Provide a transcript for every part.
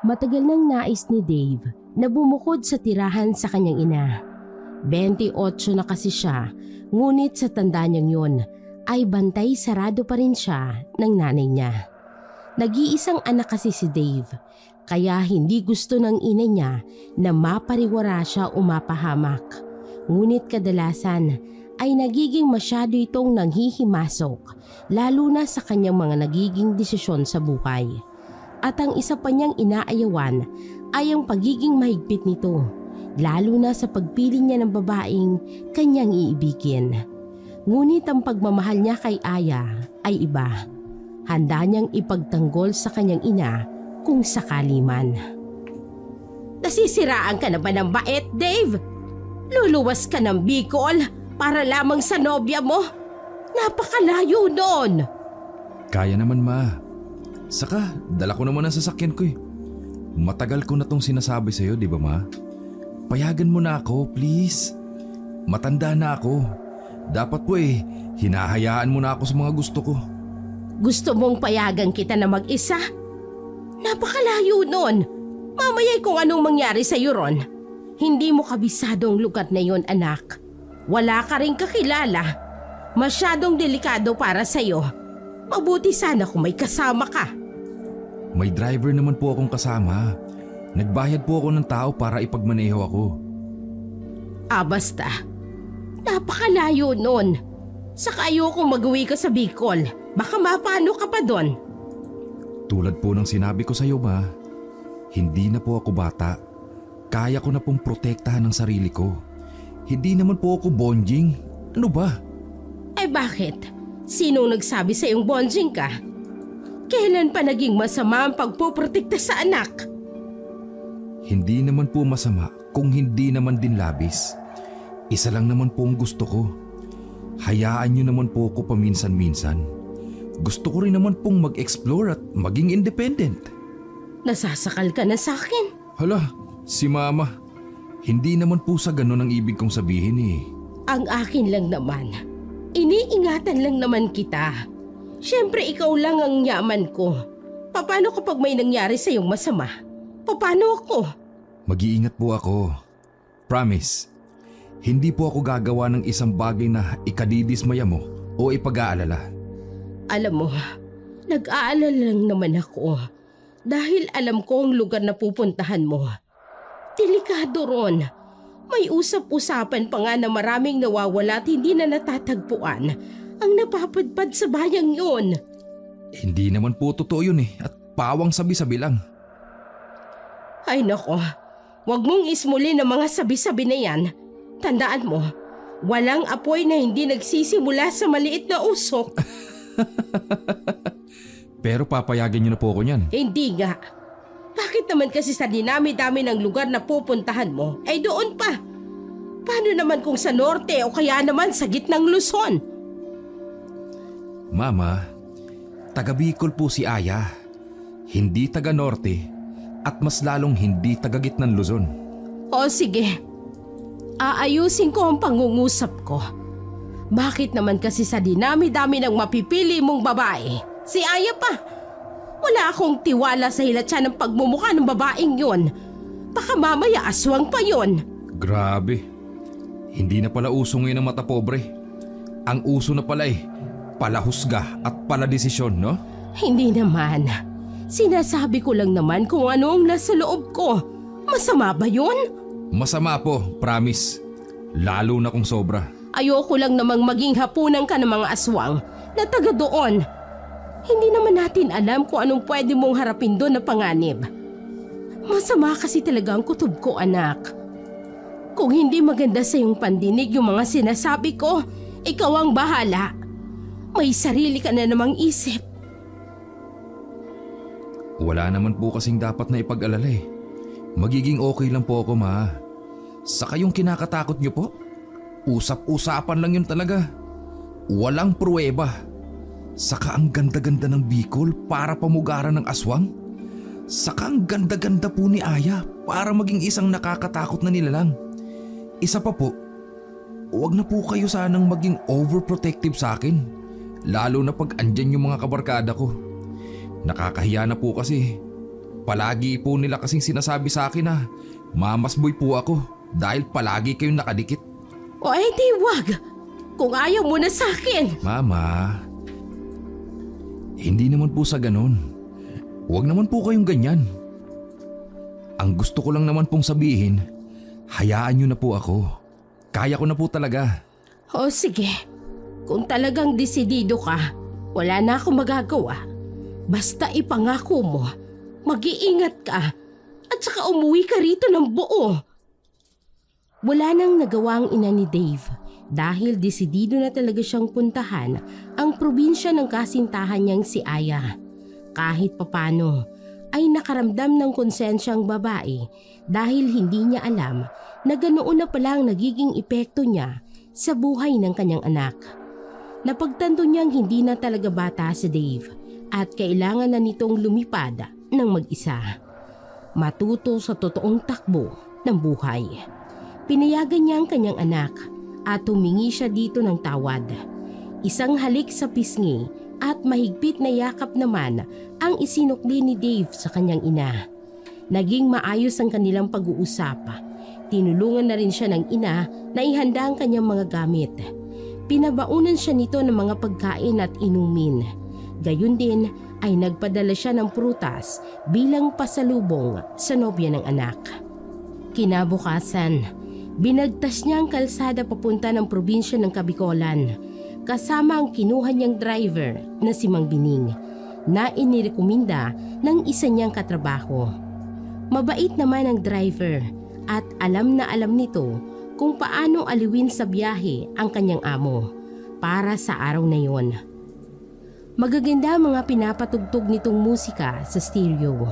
Matagal nang nais ni Dave na bumukod sa tirahan sa kanyang ina. 28 na kasi siya, ngunit sa tanda niyang yun ay bantay sarado pa rin siya ng nanay niya. Nag-iisang anak kasi si Dave, kaya hindi gusto ng ina niya na mapariwara siya o mapahamak. Ngunit kadalasan ay nagiging masyado itong nanghihimasok, lalo na sa kanyang mga nagiging desisyon sa buhay. At ang isa pa niyang inaayawan ay ang pagiging mahigpit nito, lalo na sa pagpili niya ng babaeng kanyang iibigin. Ngunit ang pagmamahal niya kay Aya ay iba. Handa niyang ipagtanggol sa kanyang ina kung sakali man. Nasisiraan ka na ba ng bait, Dave? Luluwas ka ng Bicol para lamang sa nobya mo? Napakalayo noon. Kaya naman, ma. Saka, dala ko naman ang sasakyan ko eh. Matagal ko na tong sinasabi sa'yo, di ba, ma? Payagan mo na ako, please. Matanda na ako. Dapat po hinahayaan mo na ako sa mga gusto ko. Gusto mong payagan kita na mag-isa? Napakalayo noon. Mamaya'y kung anong mangyari sa'yo ron. Hindi mo kabisado ang lugar na yon, anak. Wala ka rin kakilala. Masyadong delikado para sa'yo. Mabuti sana kung may kasama ka. May driver naman po akong kasama. Nagbayad po ako ng tao para ipagmaneho ako. Basta. Napakalayo nun. Saka ayokong mag-uwi ka sa Bicol. Baka mapano ka pa doon. Tulad po ng sinabi ko sa iyo, ma. Hindi na po ako bata. Kaya ko na pong protektahan ang sarili ko. Hindi naman po ako bonjing. Ano ba? Bakit? Sinong nagsabi sa iyong bonjing ka? Kailan pa naging masama ang pagpoprotekta sa anak? Hindi naman po masama kung hindi naman din labis. Isa lang naman po ang gusto ko. Hayaan niyo naman po ako paminsan-minsan. Gusto ko rin naman pong mag-explore at maging independent. Nasasakal ka na sa akin. Hala, si mama. Hindi naman po sa ganun ang ibig kong sabihin eh. Ang akin lang naman. Iniingatan lang naman kita. Siyempre ikaw lang ang yaman ko. Paano kapag may nangyari sa iyong masama? Paano ako? Mag-iingat po ako. Promise. Hindi po ako gagawa ng isang bagay na ikadidismaya mo o ipag-aalala. Alam mo, nag-aalala lang naman ako. Dahil alam ko ang lugar na pupuntahan mo. Delikado ron. May usap-usapan pa nga na maraming nawawala at hindi na natatagpuan ang napapadpad sa bayang yun. Hindi naman po totoo yun at pawang sabi-sabi lang. Ay nako, wag mong ismulin ang mga sabi-sabi na yan. Tandaan mo, walang apoy na hindi nagsisimula sa maliit na usok. Pero papayagan niyo na po ako niyan. Hindi nga. Bakit naman kasi sa dinami-dami ng lugar na pupuntahan mo, ay doon pa? Paano naman kung sa norte o kaya naman sa gitnang Luzon? Mama, taga Bicol po si Aya. Hindi taga norte at mas lalong hindi taga gitnang Luzon. O sige, aayusin ko ang pangungusap ko. Bakit naman kasi sa dinami-dami ng mapipili mong babae, si Aya pa? Wala akong tiwala sa hilatsa ng pagmumukha ng babaeng yon. Baka mamaya aswang pa yon. Grabe. Hindi na pala uso ngayon ang mata pobre. Ang uso na pala palahusga at paladesisyon, no? Hindi naman. Sinasabi ko lang naman kung ano ang nasa loob ko. Masama ba yun? Masama po, promise. Lalo na kung sobra. Ayoko lang namang maging hapunan ka ng mga aswang na taga doon. Hindi naman natin alam kung anong pwede mong harapin doon na panganib. Masama kasi talaga ang kutob ko, anak. Kung hindi maganda sa iyong pandinig yung mga sinasabi ko, ikaw ang bahala. May sarili ka na namang isip. Wala naman po kasing dapat na ipag-alala Magiging okay lang po ako, ma. Saka yung kinakatakot niyo po, usap-usapan lang yun talaga. Walang pruweba. Saka ang ganda-ganda ng Bicol para pamugaran ng aswang. Saka ang ganda-ganda po ni Aya para maging isang nakakatakot na nilalang. Isa pa po, huwag na po kayo sanang maging overprotective sa akin. Lalo na pag andyan yung mga kabarkada ko. Nakakahiya na po kasi. Palagi po nila kasing sinasabi sa akin na mamas boy po ako dahil palagi kayong nakadikit. O di wag! Kung ayaw mo na sa akin! Mama, hindi naman po sa ganon. Huwag naman po kayong ganyan. Ang gusto ko lang naman pong sabihin, hayaan niyo na po ako. Kaya ko na po talaga. O sige, kung talagang desidido ka, wala na akong magagawa. Basta ipangako mo, mag-iingat ka at saka umuwi ka rito ng buo. Wala nang nagawa ang ina ni Dave dahil desidido na talaga siyang puntahan ang probinsya ng kasintahan niyang si Aya. Kahit papano ay nakaramdam ng konsensya ang babae dahil hindi niya alam na ganoon na pala ang nagiging epekto niya sa buhay ng kanyang anak. Napagtanto niyang hindi na talaga bata si Dave at kailangan na nitong lumipad ng mag-isa. Matuto sa totoong takbo ng buhay. Pinayagan niya ang kanyang anak at humingi siya dito ng tawad. Isang halik sa pisngi at mahigpit na yakap naman ang isinukli ni Dave sa kanyang ina. Naging maayos ang kanilang pag-uusap. Tinulungan na rin siya ng ina na ihanda ang kanyang mga gamit. Pinabaunan siya nito ng mga pagkain at inumin. Gayun din ay nagpadala siya ng prutas bilang pasalubong sa nobya ng anak. Kinabukasan, binagtas niya ang kalsada papunta ng probinsya ng Kabikolan kasama ang kinuha niyang driver na si Mang Bining na inirekomenda ng isa niyang katrabaho. Mabait naman ang driver at alam na alam nito kung paano aliwin sa biyahe ang kanyang amo para sa araw na yon. Magaganda ang mga pinapatugtog nitong musika sa stereo.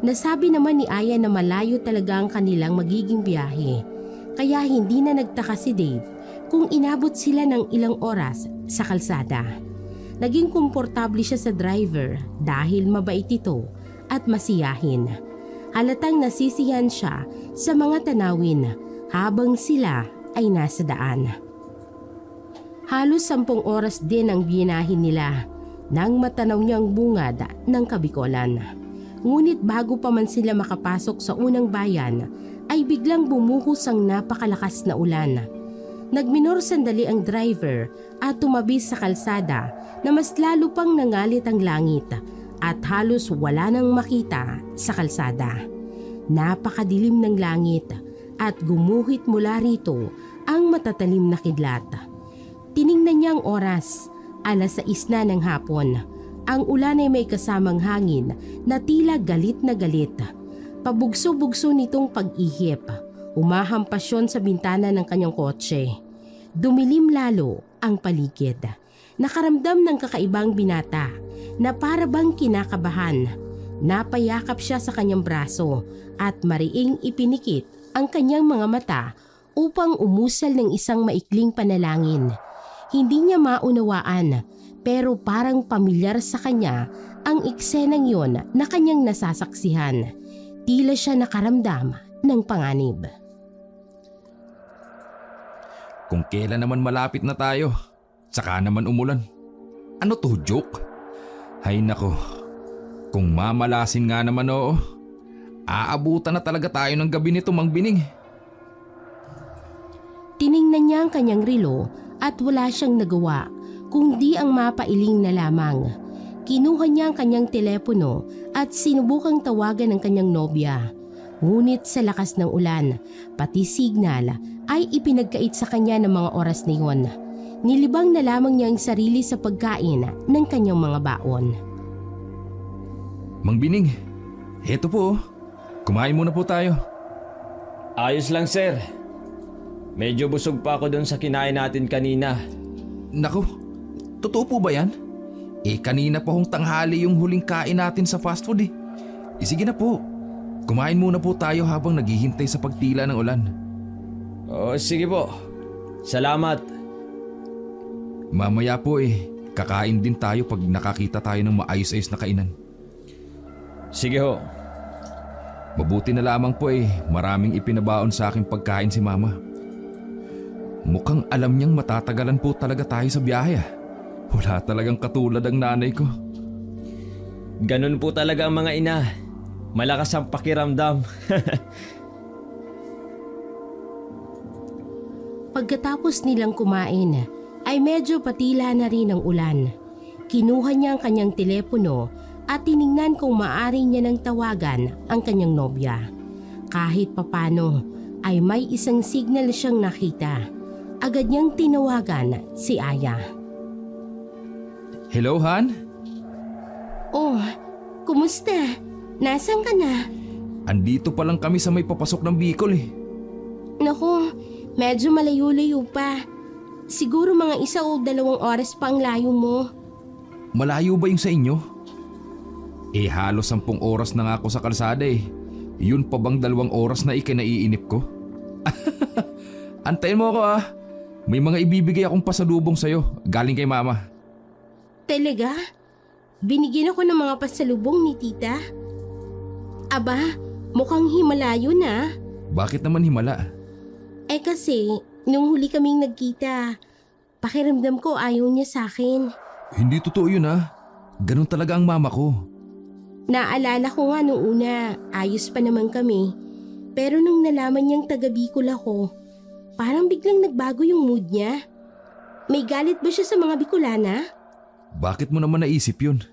Nasabi naman ni Aya na malayo talaga ang kanilang magiging biyahe, kaya hindi na nagtaka si Dave kung inabot sila ng ilang oras sa kalsada. Naging komportable siya sa driver dahil mabait ito at masiyahin. Halatang nasisiyahan siya sa mga tanawin habang sila ay nasa daan. Halos 10 oras din ang binahin nila nang matanaw niya ang bungad ng Kabikolan. Ngunit bago pa man sila makapasok sa unang bayan, ay biglang bumuhos ang napakalakas na ulan. Nagminor sandali ang driver at tumabi sa kalsada na mas lalo pang nangalit ang langit at halos wala nang makita sa kalsada. Napakadilim ng langit at gumuhit mula rito ang matatalim na kidlat. Tiningnan niya ang oras, 6:00 na ng hapon. Ang ulan ay may kasamang hangin na tila galit na galit. Pabugso-bugso nitong pag-ihip. Umahampas yun sa bintana ng kanyang kotse. Dumilim lalo ang paligid. Nakaramdam ng kakaibang binata na para bang kinakabahan. Napayakap siya sa kanyang braso at mariing ipinikit ang kanyang mga mata upang umusal ng isang maikling panalangin. Hindi niya maunawaan pero parang pamilyar sa kanya ang eksenang yon na kanyang nasasaksihan. Tila siya nakaramdam ng panganib. Kung kailan naman malapit na tayo, saka naman umulan. Ano to, joke? Hay nako, kung mamalasin nga naman oo, aabutan na talaga tayo ng gabi nito, Mang Bining. Tiningnan niya ang kanyang relo at wala siyang nagawa kundi ang mapailing na lamang. Kinuha niya ang kanyang telepono at sinubukang tawagan ng kanyang nobya. Ngunit sa lakas ng ulan, pati signal ay ipinagkait sa kanya ng mga oras na iyon. Nilibang na lamang niya ang sarili sa pagkain ng kanyang mga baon. Mang Bining, heto po. Kumain muna po tayo. Ayos lang, sir. Medyo busog pa ako doon sa kinain natin kanina. Naku, totoo po ba yan? Kanina pa hong tanghali yung huling kain natin sa fast food eh. Sige na po. Kumain muna po tayo habang naghihintay sa pagtila ng ulan. Sige po. Salamat. Mamaya po kakain din tayo pag nakakita tayo ng maayos-ayos na kainan. Sige ho. Mabuti na lamang po maraming ipinabaon sa aking pagkain si Mama. Mukhang alam niyang matatagalan po talaga tayo sa biyahe. Wala talagang katulad ang nanay ko. Ganun po talaga ang mga ina. Malakas ang pakiramdam. Pagkatapos nilang kumain, ay medyo patila na rin ang ulan. Kinuha niya ang kanyang telepono at tiningnan kung maaari niya nang tawagan ang kanyang nobya. Kahit papano ay may isang signal siyang nakita. Agad niyang tinawagan si Aya. Hello, Han? Oh, kumusta? Nasaan ka na? Andito pa lang kami sa may papasok ng Bicol eh. Naku, medyo malayo-layo pa. Siguro mga 1 o 2 oras pa ang layo mo. Malayo ba yung sa inyo? Eh halos 10 oras na nga ako sa kalsada eh. Yun pa bang 2 oras na ikinaiinip ko? Antayin mo ako ah. May mga ibibigay akong pasalubong sa'yo galing kay mama. Talaga? Binigyan ako ng mga pasalubong ni tita? Aba, mukhang himalayo na. Bakit naman himala? Eh kasi, nung huli kaming nagkita, pakiramdam ko ayaw niya sa akin. Hindi totoo yun ah. Ganun talaga ang mama ko. Naalala ko nga nung una, ayos pa naman kami. Pero nung nalaman niyang taga Bicol ako, parang biglang nagbago yung mood niya. May galit ba siya sa mga Bicolana? Bakit mo naman naisip yun?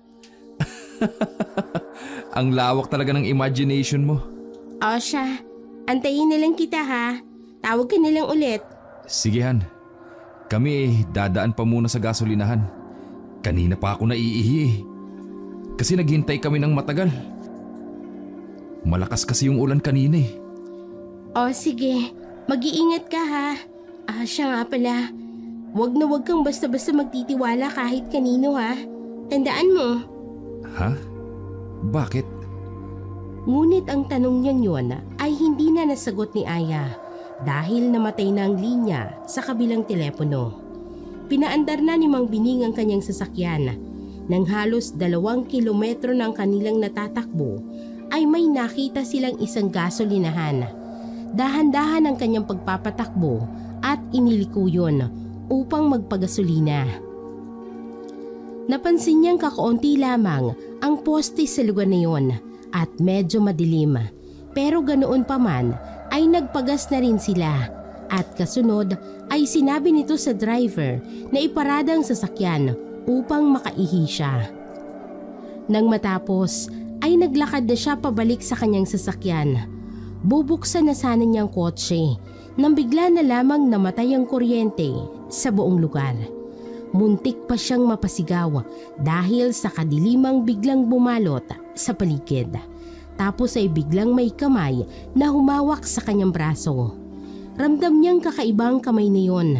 Ang lawak talaga ng imagination mo. O siya, antayin na lang kita ha. Tawag ka na lang ulit. Sige Han. Kami dadaan pa muna sa gasolinahan. Kanina pa ako naiihi eh. Kasi naghintay kami ng matagal. Malakas kasi yung ulan kanina eh. O sige, mag-iingat ka ha. Siya nga pala. Wag na wag kang basta-basta magtitiwala kahit kanino ha. Tandaan mo. Ha? Bakit? Ngunit ang tanong niyang yun ay hindi na nasagot ni Aya dahil namatay na ang linya sa kabilang telepono. Pinaandar na ni Mang Bining ang kanyang sasakyan. Nang halos 2 kilometro ng kanilang natatakbo ay may nakita silang isang gasolinahan. Dahan-dahan ang kanyang pagpapatakbo at iniliko yun upang magpagasolina. Napansin niyang kakaunti lamang ang poste sa lugar na yun at medyo madilim. Pero ganoon pa man ay nagpagas na rin sila at kasunod ay sinabi nito sa driver na iparada ang sasakyan upang makaihi siya. Nang matapos ay naglakad na siya pabalik sa kanyang sasakyan. Bubuksan na sana niyang kotse nang bigla na lamang namatay ang kuryente sa buong lugar. Muntik pa siyang mapasigaw dahil sa kadilimang biglang bumalot sa paligid. Tapos ay biglang may kamay na humawak sa kanyang braso. Ramdam niyang kakaibang kamay na yon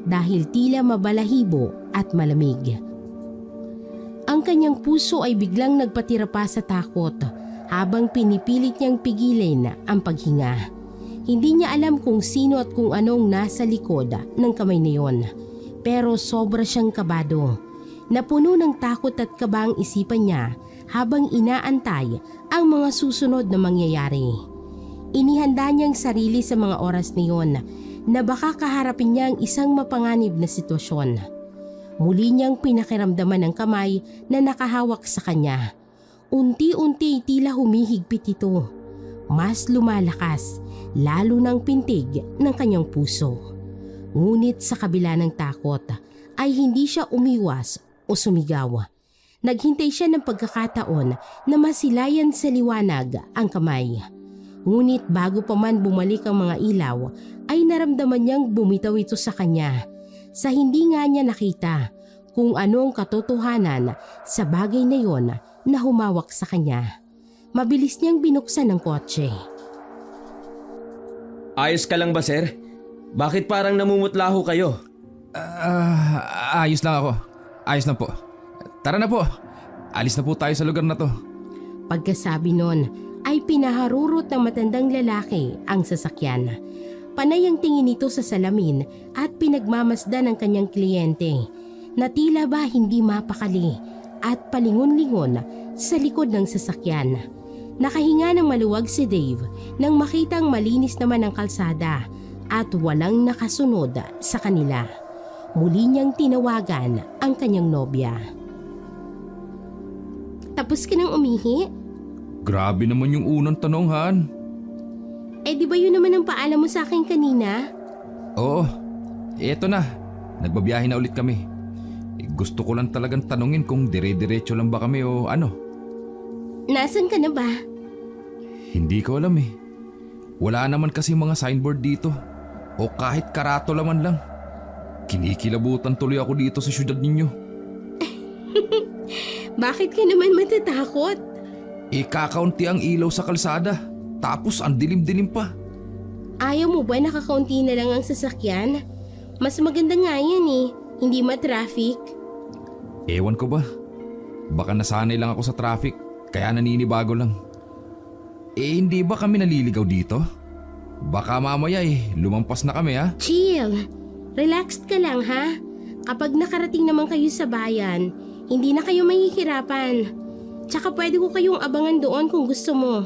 dahil tila mabalahibo at malamig. Ang kanyang puso ay biglang nagpatira pa sa takot habang pinipilit niyang pigilin ang paghinga. Hindi niya alam kung sino at kung anong nasa likod ng kamay na yon. Pero sobra siyang kabado. Napuno ng takot at kaba ang isipan niya habang inaantay ang mga susunod na mangyayari. Inihanda niyang sarili sa mga oras na yon na baka kaharapin niya ang isang mapanganib na sitwasyon. Muli niyang pinakiramdaman ang kamay na nakahawak sa kanya. Unti-unti tila humihigpit ito. Mas lumalakas, lalo ng pintig ng kanyang puso. Ngunit sa kabila ng takot ay hindi siya umiwas o sumigaw. Naghintay siya ng pagkakataon na masilayan sa liwanag ang kamay. Ngunit bago pa man bumalik ang mga ilaw ay naramdaman niyang bumitaw ito sa kanya. Sa hindi nga niya nakita kung ano ang katotohanan sa bagay na yon na humawak sa kanya. Mabilis niyang binuksan ang kotse. Ayos ka lang ba, sir? Bakit parang namumutlaho kayo? Ayos lang ako. Ayos na po. Tara na po. Alis na po tayo sa lugar na to. Pagkasabi nun ay pinaharurot ng matandang lalaki ang sasakyan. Panay ang tingin nito sa salamin at pinagmamasdan ng kanyang kliyente na tila ba hindi mapakali at palingon-lingon sa likod ng sasakyan. Nakahinga ng maluwag si Dave nang makitang malinis naman ang kalsada at walang nakasunod sa kanila. Muli niyang tinawagan ang kanyang nobya. Tapos ka nang umihi? Grabe naman yung unang tanong, Han. Eh di ba yun naman ang paalam mo sa akin kanina? Oo, eto na. Nagbabiyahe na ulit kami. Gusto ko lang talagang tanungin kung dire-diretso lang ba kami o ano. Nasaan ka na ba? Hindi ko alam eh. Wala naman kasi mga signboard dito. O kahit karatula man lang. Kinikilabutan tuloy ako dito sa syudad ninyo. Bakit ka naman matatakot? Kakaunti ang ilaw sa kalsada. Tapos ang dilim-dilim pa. Ayaw mo ba nakakaunti na lang ang sasakyan? Mas maganda nga yan eh. Hindi ma-traffic. Ewan ko ba? Baka nasanay lang ako sa traffic. Kaya naninibago lang. Hindi ba kami naliligaw dito? Baka mamaya lumampas na kami ha? Chill. Relaxed ka lang ha. Kapag nakarating naman kayo sa bayan, hindi na kayo mahihirapan. Tsaka pwede ko kayong abangan doon kung gusto mo.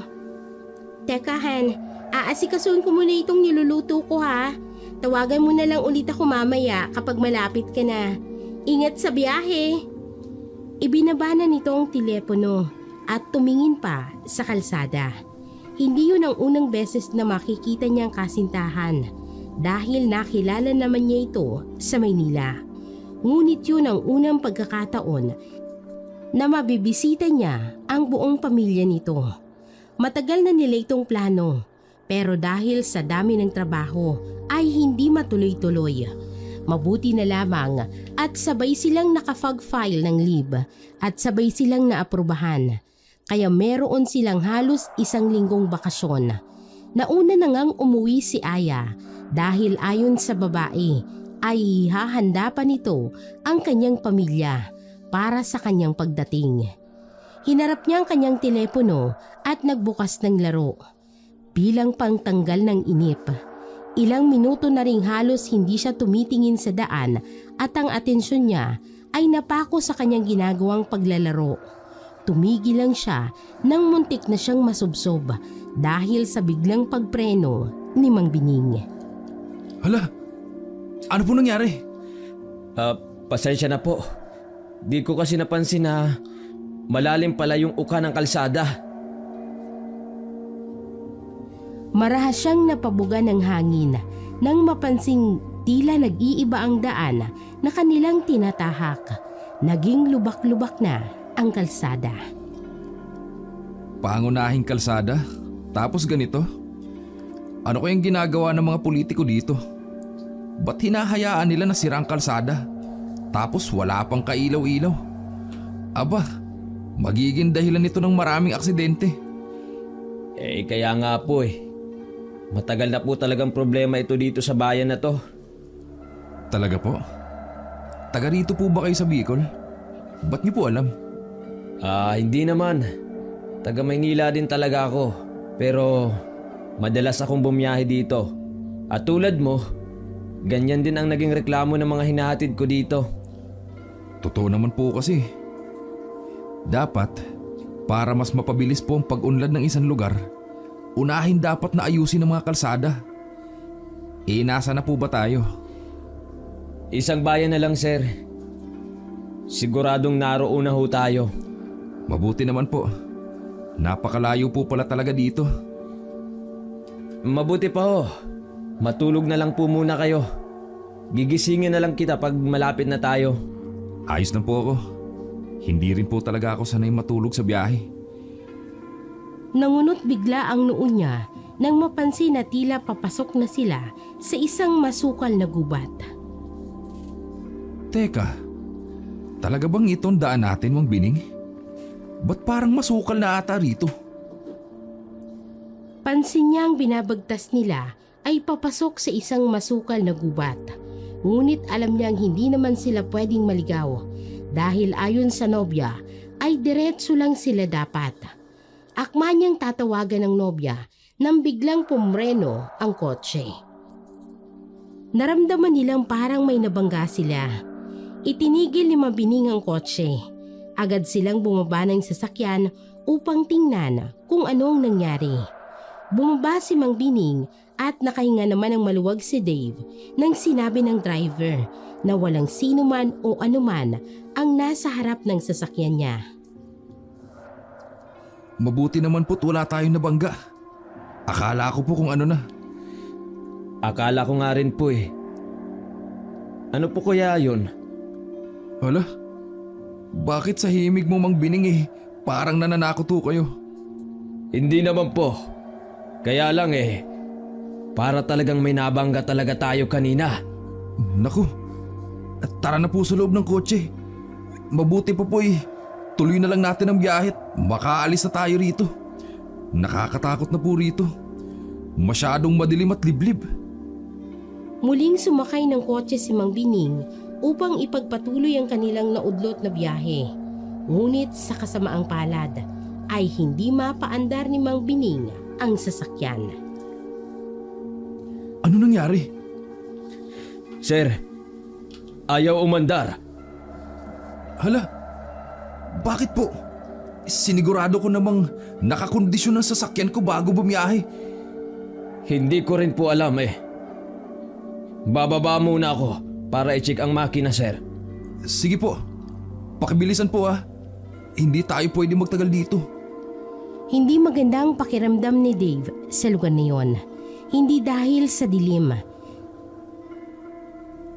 Teka Han, aasikasuhin ko muna itong niluluto ko ha. Tawagan mo na lang ulit ako mamaya kapag malapit ka na. Ingat sa biyahe. Ibinaba na nito ang telepono at tumingin pa sa kalsada. Hindi yun ang unang beses na makikita niyang kasintahan dahil nakilala naman niya ito sa Maynila. Ngunit yun ang unang pagkakataon na mabibisita niya ang buong pamilya nito. Matagal na nila itong plano pero dahil sa dami ng trabaho ay hindi matuloy-tuloy. Mabuti na lamang at sabay silang nakafag-file ng leave at sabay silang naaprubahan. Kaya meron silang halos 1 linggong bakasyon. Nauna na ngang umuwi si Aya dahil ayon sa babae ay hahanda pa nito ang kanyang pamilya para sa kanyang pagdating. Hinarap niya ang kanyang telepono at nagbukas ng laro. Bilang pangtanggal ng inip, ilang minuto na ring halos hindi siya tumitingin sa daan at ang atensyon niya ay napako sa kanyang ginagawang paglalaro. Tumigil lang siya nang muntik na siyang masubsob dahil sa biglang pagpreno ni Mang Bining. Hala, ano po nangyari? Pasensya na po. Di ko kasi napansin na malalim pala yung uka ng kalsada. Marahas siyang napabuga ng hangin nang mapansing tila nag-iiba ang daan na kanilang tinatahak. Naging lubak-lubak na ang kalsada. Pangunahing kalsada? Tapos ganito? Ano kayang ginagawa ng mga politiko dito? Ba't hinahayaan nila na sira ang kalsada? Tapos wala pang kailaw-ilaw? Aba, magiging dahilan nito ng maraming aksidente. Kaya nga po Matagal na po talagang problema ito dito sa bayan na to. Talaga po? Taga rito po ba kayo sa Bicol? Ba't niyo po alam? Hindi naman. Taga Maynila din talaga ako. Pero madalas akong bumiyahe dito. At tulad mo, ganyan din ang naging reklamo ng mga hinahatid ko dito. Totoo naman po kasi. Dapat, para mas mapabilis po ang pag-unlad ng isang lugar, unahin dapat na ayusin ang mga kalsada. Nasa na po ba tayo? Isang bayan na lang, sir. Siguradong naroon na ho tayo. Mabuti naman po. Napakalayo po pala talaga dito. Mabuti pa ho. Matulog na lang po muna kayo. Gigisingin na lang kita pag malapit na tayo. Ayos na po ako. Hindi rin po talaga ako sanay matulog sa biyahe. Nangunot bigla ang noo niya nang mapansin na tila papasok na sila sa isang masukal na gubat. Teka, talaga bang itong daan natin, Mang Bining? Ba't parang masukal na ata rito? Pansin niya ang binabagtas nila ay papasok sa isang masukal na gubat. Ngunit alam niyang hindi naman sila pwedeng maligaw dahil ayon sa nobya ay diretso lang sila dapat. Akma niyang tatawagan ng nobya nang biglang pumreno ang kotse. Naramdaman nilang parang may nabangga sila. Itinigil ni Mabining ang kotse. Agad silang bumaba ng sasakyan upang tingnan kung anong nangyari. Bumaba si Mang Bining at nakahinga naman ng maluwag si Dave nang sinabi ng driver na walang sino man o anuman ang nasa harap ng sasakyan niya. Mabuti naman po't wala tayong nabangga. Akala ko po kung ano na. Akala ko nga rin po eh. Ano po kaya yun? Hala? Bakit sa himig mo Mang Bining parang nananakot ho kayo? Hindi naman po. Kaya lang para talagang may nabangga talaga tayo kanina. Naku, at tara na po sa loob ng kotse. Mabuti pa po tuloy na lang natin ang biyahe at makaalis na tayo rito. Nakakatakot na po rito. Masyadong madilim at liblib. Muling sumakay ng kotse si Mang Bining upang ipagpatuloy ang kanilang naudlot na biyahe. Ngunit sa kasamaang palad ay hindi mapaandar ni Mang Bining ang sasakyan. Ano nangyari? Sir, ayaw umandar. Hala, bakit po? Sinigurado ko namang nakakondisyon ang sasakyan ko bago bumiyahe. Hindi ko rin po alam Bababa muna ako para i-check ang makina, sir. Sige po, pakibilisan po Hindi tayo pwede magtagal dito. Hindi magandang pakiramdam ni Dave sa lugar na yon. Hindi dahil sa dilim.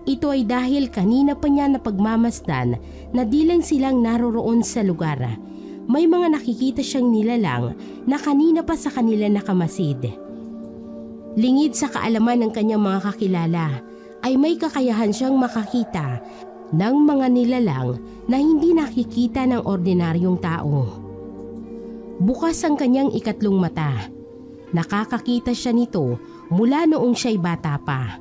Ito ay dahil kanina pa niya napagmamasdan na di lang silang naroroon sa lugar. May mga nakikita siyang nilalang na kanina pa sa kanila nakamasid. Lingid sa kaalaman ng kanyang mga kakilala ay may kakayahan siyang makakita ng mga nilalang na hindi nakikita ng ordinaryong tao. Bukas ang kanyang ikatlong mata. Nakakakita siya nito mula noong siya'y bata pa.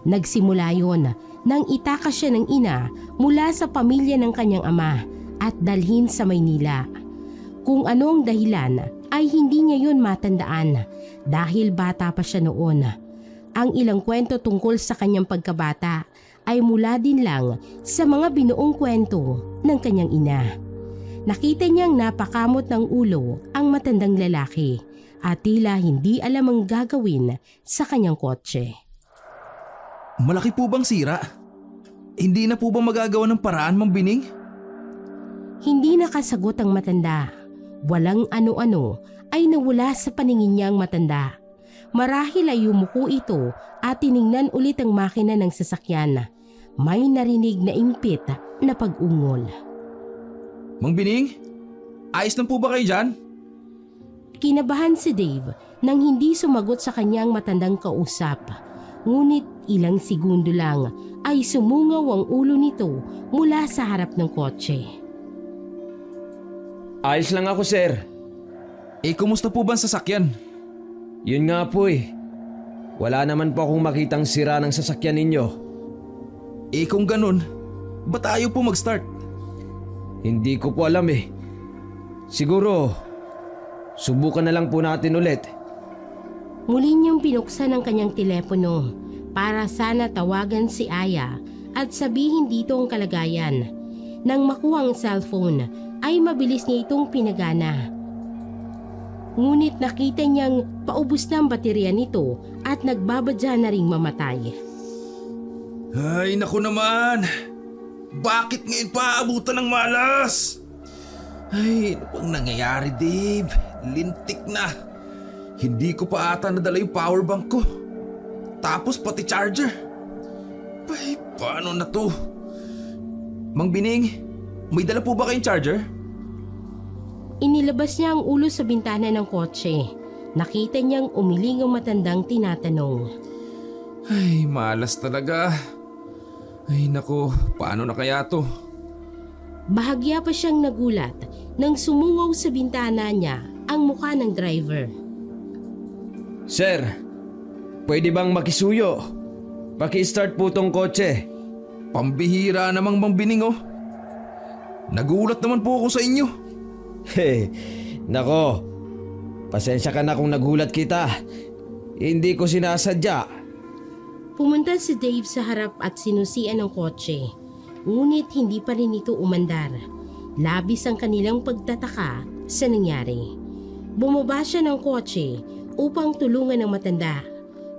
Nagsimula yon nang itakas siya ng ina mula sa pamilya ng kanyang ama at dalhin sa Maynila. Kung ano ang dahilan ay hindi niya yon matandaan dahil bata pa siya noon. Ang ilang kwento tungkol sa kanyang pagkabata ay mula din lang sa mga binuong kwento ng kanyang ina. Nakita niyang napakamot ng ulo ang matandang lalaki at tila hindi alam ang gagawin sa kanyang kotse. Malaki po bang sira? Hindi na po ba magagawa ng paraan, Mang Bining? Hindi nakasagot ang matanda. Walang ano-ano ay nawala sa paningin niyang matanda. Marahil ay yumuko ito at tiningnan ulit ang makina ng sasakyan. May narinig na impit na pag-ungol. Mang Bining? Ayos lang po ba kayo dyan? Kinabahan si Dave nang hindi sumagot sa kanyang matandang kausap. Ngunit ilang segundo lang ay sumungaw ang ulo nito mula sa harap ng kotse. Ayos lang ako, sir. Kumusta po ba ang sasakyan? Yun nga po Wala naman po akong makitang sira ng sasakyan ninyo. Kung ganun, ba't ayaw po mag-start? Hindi ko po alam Siguro, subukan na lang po natin ulit. Muli niyang pinuksan ang kanyang telepono para sana tawagan si Aya at sabihin dito ang kalagayan. Nang makuha ang cellphone ay mabilis niya itong pinagana. Ngunit nakita niyang paubos na ang baterya nito at nagbabadya na ring mamatay. Ay, naku naman! Bakit ngayon pa abutan ng malas? Ay, ano pang nangyayari, Dave? Lintik na. Hindi ko pa ata nadala yung power bank ko. Tapos pati charger. Ay, paano na to? Mang Bining, may dala po ba kayong charger? Inilabas niya ang ulo sa bintana ng kotse. Nakita niyang umiling ang matandang tinatanong. Ay, malas talaga. Ay, naku, paano na kaya to? Bahagya pa siyang nagulat nang sumungaw sa bintana niya ang mukha ng driver. Sir, pwede bang makisuyo? Paki-start po tong kotse. Pambihira namang Mang Bining Nagulat naman po ako sa inyo. Nako, pasensya ka na kung nagulat kita. Hindi ko sinasadya. Pumunta si Dave sa harap at sinusian ng kotse. Ngunit hindi pa rin ito umandar. Labis ang kanilang pagtataka sa nangyari. Bumaba siya ng kotse upang tulungan ang matanda.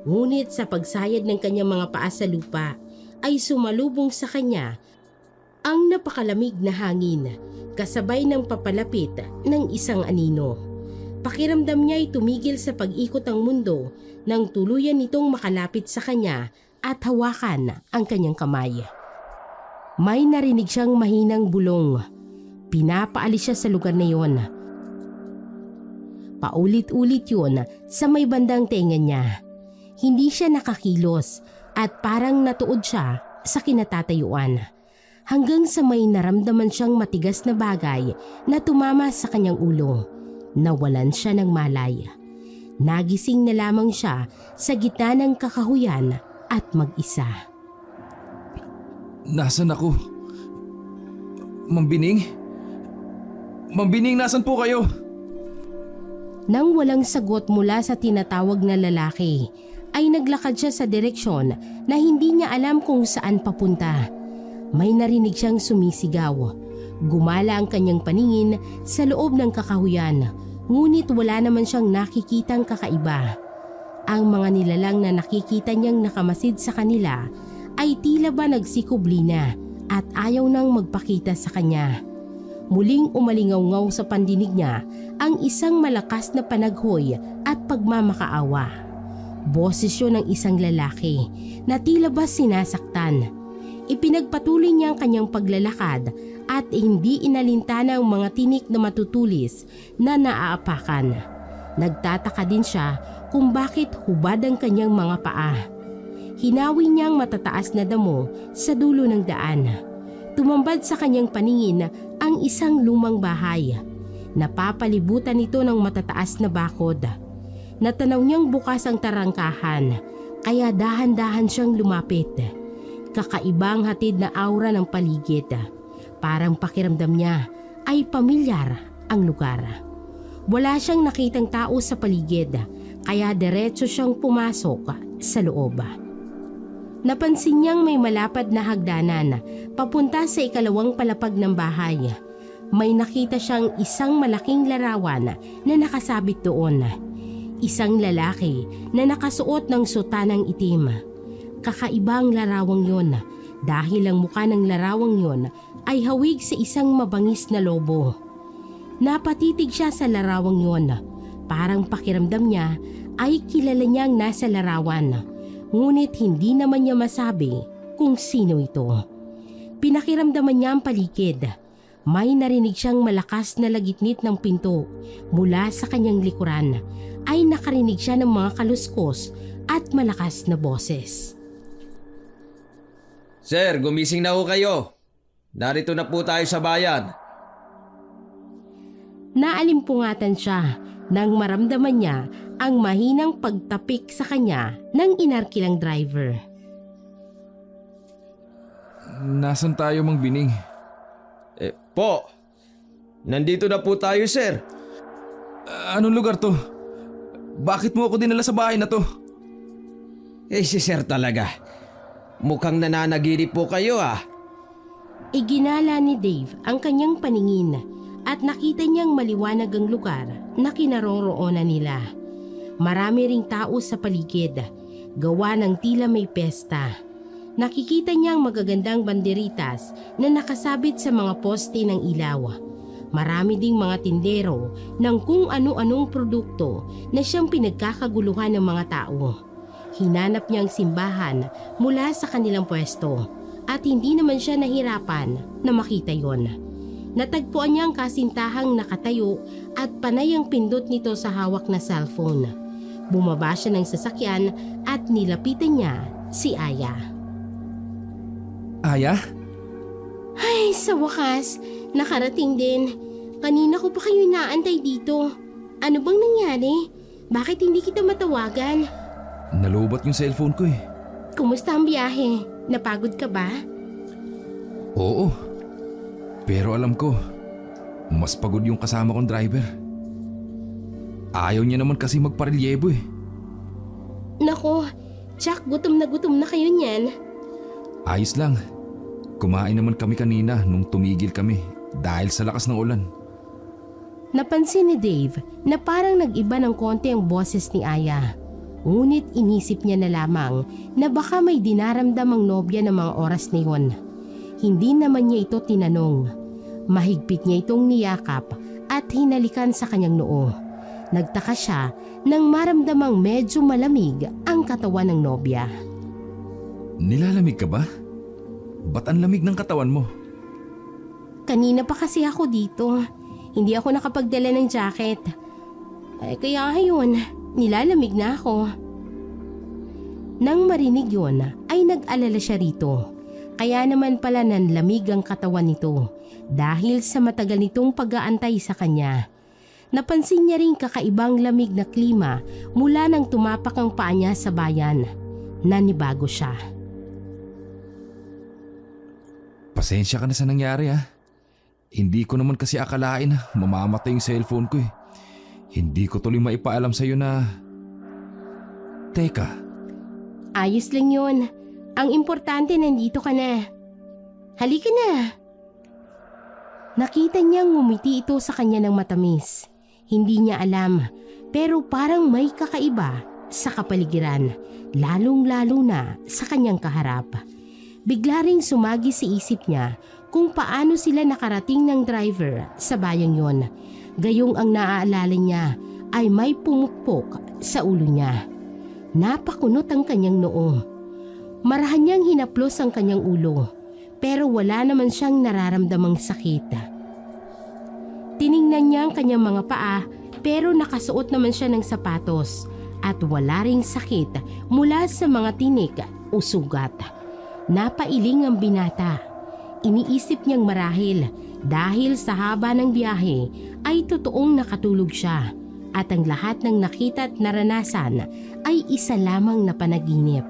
Ngunit sa pagsayad ng kanyang mga paa sa lupa ay sumalubong sa kanya ang napakalamig na hangin kasabay ng papalapit ng isang anino. Pakiramdam niya ay tumigil sa pag-ikot ng mundo nang tuluyan nitong makalapit sa kanya at hawakan ang kanyang kamay. May narinig siyang mahinang bulong. Pinapaalis siya sa lugar na yon. Paulit-ulit yun sa may bandang tenga niya. Hindi siya nakakilos at parang natuod siya sa kinatatayuan. Hanggang sa may naramdaman siyang matigas na bagay na tumama sa kanyang ulo. Nawalan siya ng malay. Nagising na lamang siya sa gitna ng kakahuyan at mag-isa. Nasaan ako? Mambining? Mambining, nasan po kayo? Nang walang sagot mula sa tinatawag na lalaki, ay naglakad siya sa direksyon na hindi niya alam kung saan papunta. May narinig siyang sumisigaw. Gumala ang kanyang paningin sa loob ng kakahuyan, ngunit wala naman siyang nakikitang kakaiba. Ang mga nilalang na nakikita niyang nakamasid sa kanila ay tila ba nagsikubli na at ayaw nang magpakita sa kanya. Muling umalingaw-ngaw sa pandinig niya ang isang malakas na panaghoy at pagmamakaawa. Boses yun ng isang lalaki na tila ba sinasaktan. Ipinagpatuloy niya ang kanyang paglalakad at hindi inalintana ang mga tinik na matutulis na naaapakan. Nagtataka din siya kung bakit hubad ang kanyang mga paa. Hinawi niya ang matataas na damo sa dulo ng daan. Tumambad sa kanyang paningin ang isang lumang bahay. Napapalibutan ito ng matataas na bakod. Natanaw niyang bukas ang tarangkahan, kaya dahan-dahan siyang lumapit. Kakaibang hatid na aura ng paligid. Parang pakiramdam niya ay pamilyar ang lugar. Wala siyang nakitang tao sa paligid, kaya diretso siyang pumasok sa loob. Napansin niyang may malapad na hagdanan papunta sa ikalawang palapag ng bahay. May nakita siyang isang malaking larawan na nakasabit doon. Isang lalaki na nakasuot ng sutanang itim. Kakaibang larawang yon dahil ang mukha ng larawang yon ay hawig sa isang mabangis na lobo. Napatitig siya sa larawang yon. Parang pakiramdam niya ay kilala niyang nasa larawan. Ngunit hindi naman niya masabi kung sino ito. Pinakiramdaman niya ang paligid. May narinig siyang malakas na lagitnit ng pinto. Mula sa kanyang likuran ay nakarinig siya ng mga kaluskos at malakas na boses. Sir, gumising na ho kayo. Narito na po tayo sa bayan. Naalimpungatan siya nang maramdaman niya ang mahinang pagtapik sa kanya ng inarkilang driver. Nasaan tayo, Mang Bining? Nandito na po tayo, sir. Anong lugar to? Bakit mo ako dinala sa bahay na to? Si sir talaga. Mukhang nananaginip po kayo ah. Iginala ni Dave ang kanyang paningin at nakita niyang maliwanag ang lugar na kinaroroonan nila. Marami ring tao sa paligid, gawa ng tila may pesta. Nakikita niyang magagandang banderitas na nakasabit sa mga poste ng ilaw. Marami ding mga tindero ng kung ano-anong produkto na siyang pinagkakaguluhan ng mga tao. Hinanap niya ang simbahan mula sa kanilang pwesto at hindi naman siya nahirapan na makita yon. Natagpuan niya ang kasintahang nakatayo at panay ang pindot nito sa hawak na cellphone. Bumaba siya ng sasakyan at nilapitan niya si Aya. Aya? Ay, sa wakas, nakarating din. Kanina ko pa kayo inaantay dito. Ano bang nangyari? Bakit hindi kita matawagan? Nalobot yung cellphone ko eh. Kumusta ang biyahe? Napagod ka ba? Oo. Pero alam ko, mas pagod yung kasama kong driver. Ayaw niya naman kasi magparelyebo eh. Nako, Jack, gutom na kayo niyan. Ayos lang. Kumain naman kami kanina nung tumigil kami dahil sa lakas ng ulan. Napansin ni Dave na parang nag-iba ng konti ang boses ni Aya. Ngunit inisip niya na lamang na baka may dinaramdam ang nobya ng mga oras na yun. Hindi naman niya ito tinanong. Mahigpit niya itong niyakap at hinalikan sa kanyang noo. Nagtaka siya nang maramdamang medyo malamig ang katawan ng nobya. Nilalamig ka ba? Ba't ang lamig ng katawan mo? Kanina pa kasi ako dito. Hindi ako nakapagdala ng jacket. Kaya ayun, nilalamig na ako. Nang marinig yun, ay nag-alala siya rito. Kaya naman pala nanlamig ang katawan nito dahil sa matagal nitong pag-aantay sa kanya. Napansin niya ring kakaibang lamig na klima mula nang tumapak ang paa niya sa bayan. Nanibago siya. Pasensya ka na sa nangyari ha. Hindi ko naman kasi akalain na mamamatay yung cellphone ko eh. Hindi ko tuloy maipaalam sa'yo na... Teka. Ayos lang yun. Ang importante nandito ka na. Halika na. Nakita niyang ngumiti ito sa kanya ng matamis. Hindi niya alam, pero parang may kakaiba sa kapaligiran, lalong-lalo na sa kanyang kaharap. Bigla ring sumagi sa isip niya kung paano sila nakarating ng driver sa bayang yon. Gayong ang naaalala niya ay may pumukpok sa ulo niya. Napakunot ang kanyang noo. Marahan niyang hinaplos ang kanyang ulo, pero wala naman siyang nararamdamang sakit. Tiningnan niya ang kanyang mga paa, pero nakasuot naman siya ng sapatos at wala ring sakit mula sa mga tinik o sugat. Napailing ang binata. Iniisip niyang marahil dahil sa haba ng biyahe ay totoong nakatulog siya at ang lahat ng nakita at naranasan ay isa lamang na panaginip.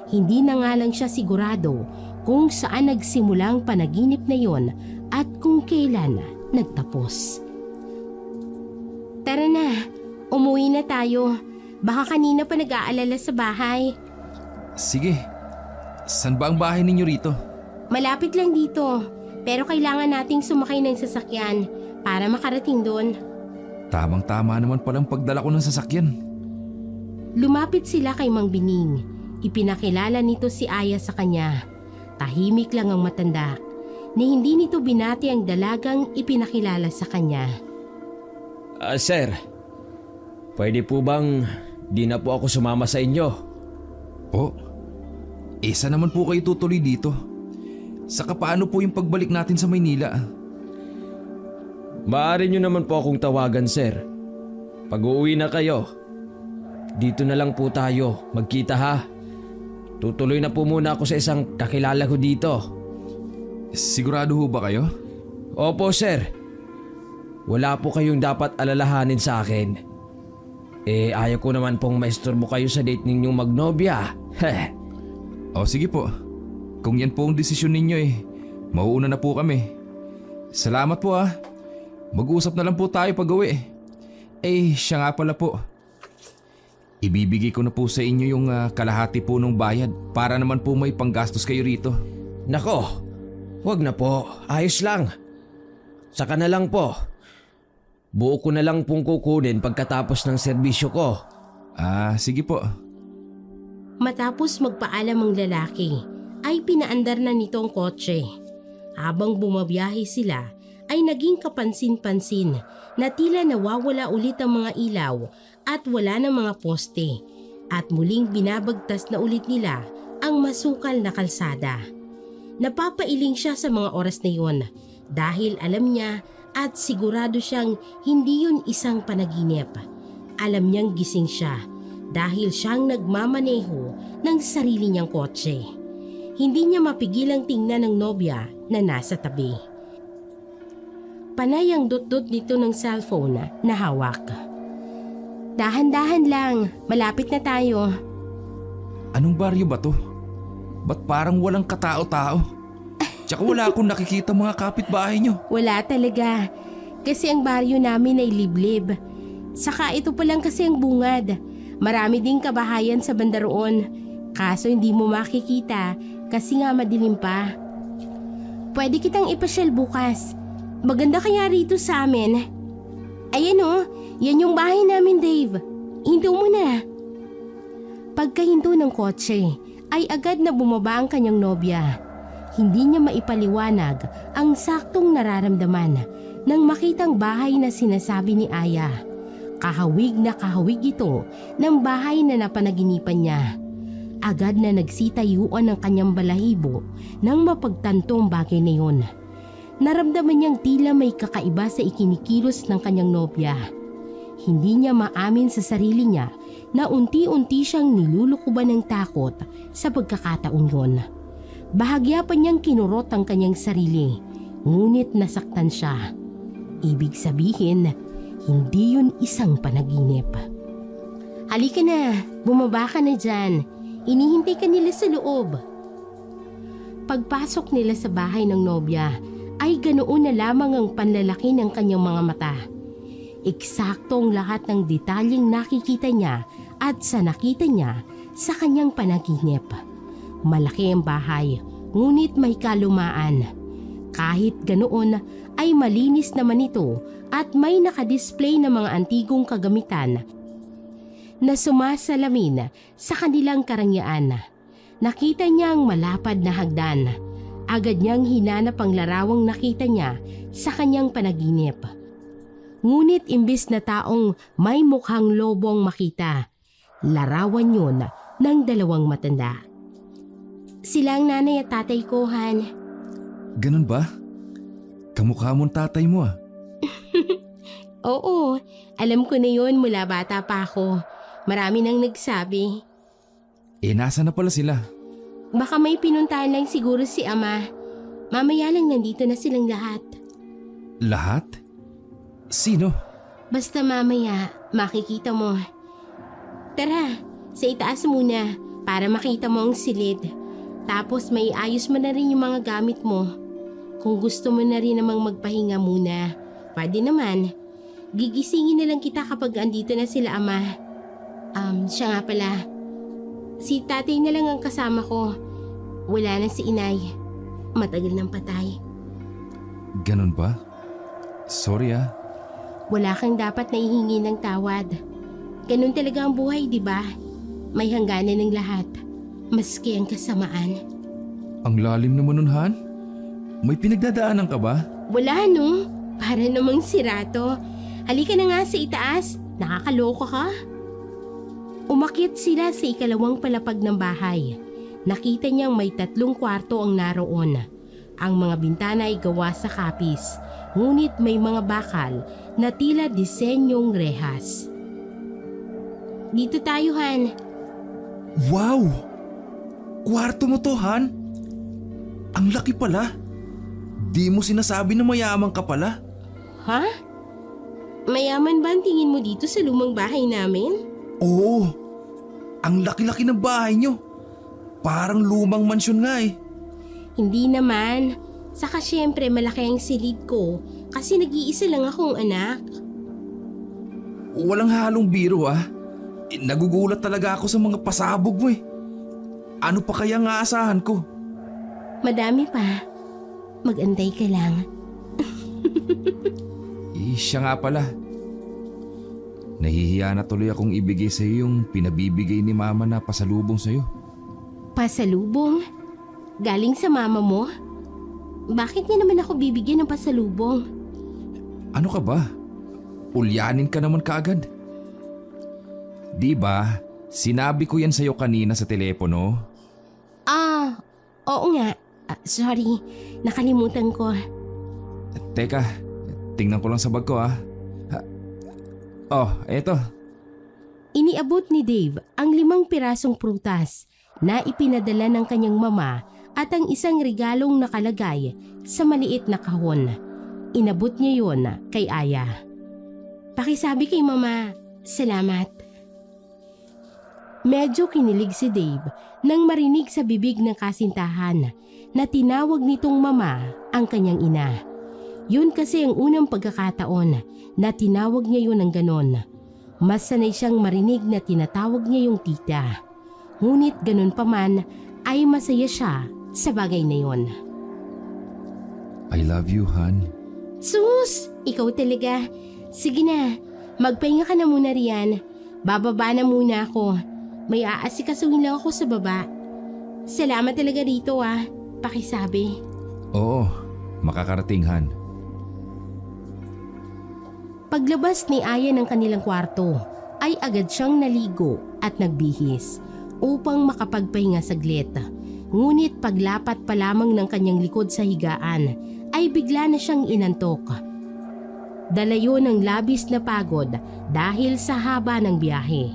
Hindi na nga lang siya sigurado kung saan nagsimulang panaginip na yon at kung kailan nagtapos. Tara na, umuwi na tayo. Baka kanina pa nag-aalala sa bahay. Sige. San ba ang bahay ninyo rito? Malapit lang dito, pero kailangan nating sumakay ng sasakyan para makarating doon. Tamang-tama naman palang pagdala ko ng sasakyan. Lumapit sila kay Mang Bining. Ipinakilala nito si Aya sa kanya. Tahimik lang ang matanda, ni hindi nito binati ang dalagang ipinakilala sa kanya. Sir, pwede po bang di na po ako sumama sa inyo? Po? Isa naman po kayo tutuloy dito. Saka paano po yung pagbalik natin sa Maynila? Maaari nyo naman po akong tawagan, sir. Pag-uwi na kayo, dito na lang po tayo, magkita ha. Tutuloy na po muna ako sa isang kakilala ko dito. Sigurado ho ba kayo? Opo, sir. Wala po kayong dapat alalahanin sa akin. Ayaw ko naman pong maistorbo kayo sa date ninyong magnobya. O sige po. Kung yan po ang desisyon ninyo mauuna na po kami. Salamat po ah. Mag-usap na lang po tayo pag-uwi. Siya nga pala po. Ibibigay ko na po sa inyo yung kalahati po ng bayad para naman po may panggastos kayo rito. Nako, wag na po. Ayos lang. Saka na lang po. Buo ko na lang pong kukunin pagkatapos ng serbisyo ko. Sige po. Matapos magpaalam ang lalaki, ay pinaandar na nito ang kotse. Habang bumabiyahe sila, ay naging kapansin-pansin na tila nawawala ulit ang mga ilaw at wala ng mga poste at muling binabagtas na ulit nila ang masukal na kalsada. Napapailing siya sa mga oras na yun dahil alam niya at sigurado siyang hindi yun isang panaginip. Alam niyang gising siya dahil siyang nagmamaneho ng sarili niyang kotse. Hindi niya mapigilang tingnan ng nobya na nasa tabi. Panay ang dot-dot nito ng cellphone na hawak. Dahan-dahan lang, malapit na tayo. Anong baryo ba to? Ba't parang walang katao-tao? Tsaka wala akong nakikita mga kapitbahay nyo. Wala talaga, kasi ang baryo namin ay liblib. Saka ito pa lang kasi ang bungad. Marami ding kabahayan sa banda roon. Kaso hindi mo makikita kasi nga madilim pa. Pwede kitang ipasyal bukas. Maganda kaya rito sa amin. Ayan o, yan yung bahay namin, Dave. Hinto mo na. Pagkahinto ng kotse, ay agad na bumaba ang kanyang nobya. Hindi niya maipaliwanag ang saktong nararamdaman nang makitang bahay na sinasabi ni Aya. Kahawig ito ng bahay na napanaginipan niya. Agad na nagsitayuan ng kanyang balahibo nang mapagtanto ang bagay na yun. Naramdaman niyang tila may kakaiba sa ikinikilos ng kanyang nobya. Hindi niya maamin sa sarili niya na unti-unti siyang nilulukuban ng takot sa pagkakataong yun. Bahagya pa niyang kinurot ang kanyang sarili, ngunit nasaktan siya. Ibig sabihin, hindi yun isang panaginip. Halika na, bumaba ka na dyan. Inihintay ka nila sa loob. Pagpasok nila sa bahay ng nobya, ay ganoon na lamang ang panlalaki ng kanyang mga mata. Eksakto ang lahat ng detalyeng nakikita niya at sa nakita niya sa kanyang panaginip. Malaki ang bahay, ngunit may kalumaan. Kahit ganoon ay malinis naman ito at may nakadisplay na mga antigong kagamitan na sumasalamin sa kanilang karangyaan. Nakita niya ang malapad na hagdan. Agad niyang hinanap ang larawang nakita niya sa kanyang panaginip. Ngunit imbis na taong may mukhang lobong makita, larawan yun ng dalawang matanda. Sila ang nanay at tatay ko, Han. Ganun ba? Kamukha mong tatay mo ah. Oo, alam ko na yun mula bata pa ako. Marami nang nagsabi. Nasa na pala sila? Baka may pinuntahan lang siguro si Ama. Mamaya lang nandito na silang lahat. Lahat? Sino? Basta mamaya, makikita mo. Tara, sa itaas muna para makita mo ang silid. Tapos may ayos mo na rin yung mga gamit mo. Kung gusto mo na rin namang magpahinga muna, pwede naman. Gigisingin na lang kita kapag andito na sila, Ama. Siya nga pala. Si tatay na lang ang kasama ko. Wala na si inay. Matagal nang patay. Ganun ba? Sorry ah. Wala kang dapat naihingi ng tawad. Ganun talaga ang buhay, di ba? May hangganan ng lahat. Maski ang kasamaan. Ang lalim naman nun, Han. May pinagdadaanan ka ba? Wala no. Para namang sirato. Halika na nga sa itaas. Nakakaloko ka. Umakyat sila sa ikalawang palapag ng bahay. Nakita niyang may 3 kwarto ang naroon. Ang mga bintana ay gawa sa kapis, ngunit may mga bakal na tila disenyong rehas. Dito tayo, Han. Wow! Kwarto mo to, Han? Ang laki pala. Di mo sinasabi na mayaman ka pala. Ha? Mayaman ba ang tingin mo dito sa lumang bahay namin? Oo. Ang laki-laki ng bahay nyo. Parang lumang mansyon nga eh. Hindi naman. Saka syempre malaki ang silid ko kasi nag-iisa lang akong anak. Walang halong biro ah. Nagugulat talaga ako sa mga pasabog mo eh. Ano pa kaya nga asahan ko? Madami pa. Mag-antay ka lang. Siya nga pala. Nahihiya na tuloy akong ibigay sa iyo yung pinabibigay ni Mama na pasalubong sa iyo. Pasalubong? Galing sa mama mo? Bakit niya naman ako bibigyan ng pasalubong? Ano ka ba? Ulyanin ka naman kaagad. Di ba, sinabi ko yan sa iyo kanina sa telepono? Oo nga. Sorry, nakalimutan ko. Teka, tingnan ko lang sa bag ko ah. Oh, eto. Iniabot ni Dave ang 5 pirasong prutas na ipinadala ng kanyang mama at ang isang regalong nakalagay sa maliit na kahon. Inabot niya yon kay Aya. Pakisabi kay Mama, salamat. Medyo kinilig si Dave nang marinig sa bibig ng kasintahan na tinawag nitong Mama ang kanyang ina. Yun kasi ang unang pagkakataon na tinawag niya yun ng ganon. Mas sanay siyang marinig na tinatawag niya yung tita. Ngunit ganon pa man ay masaya siya sa bagay na yun. I love you, Han. Sus! Ikaw talaga. Sige na, magpahinga ka na muna riyan. Bababa na muna ako. May aasikasuhin lang ako sa baba. Salamat talaga rito ah. Pakisabi. Oo, makakarating, Han. Paglabas ni Aya ng kanilang kwarto ay agad siyang naligo at nagbihis upang makapagpahinga saglit. Ngunit paglapat pa lamang ng kanyang likod sa higaan ay bigla na siyang inantok. Dala yun ng labis na pagod dahil sa haba ng biyahe.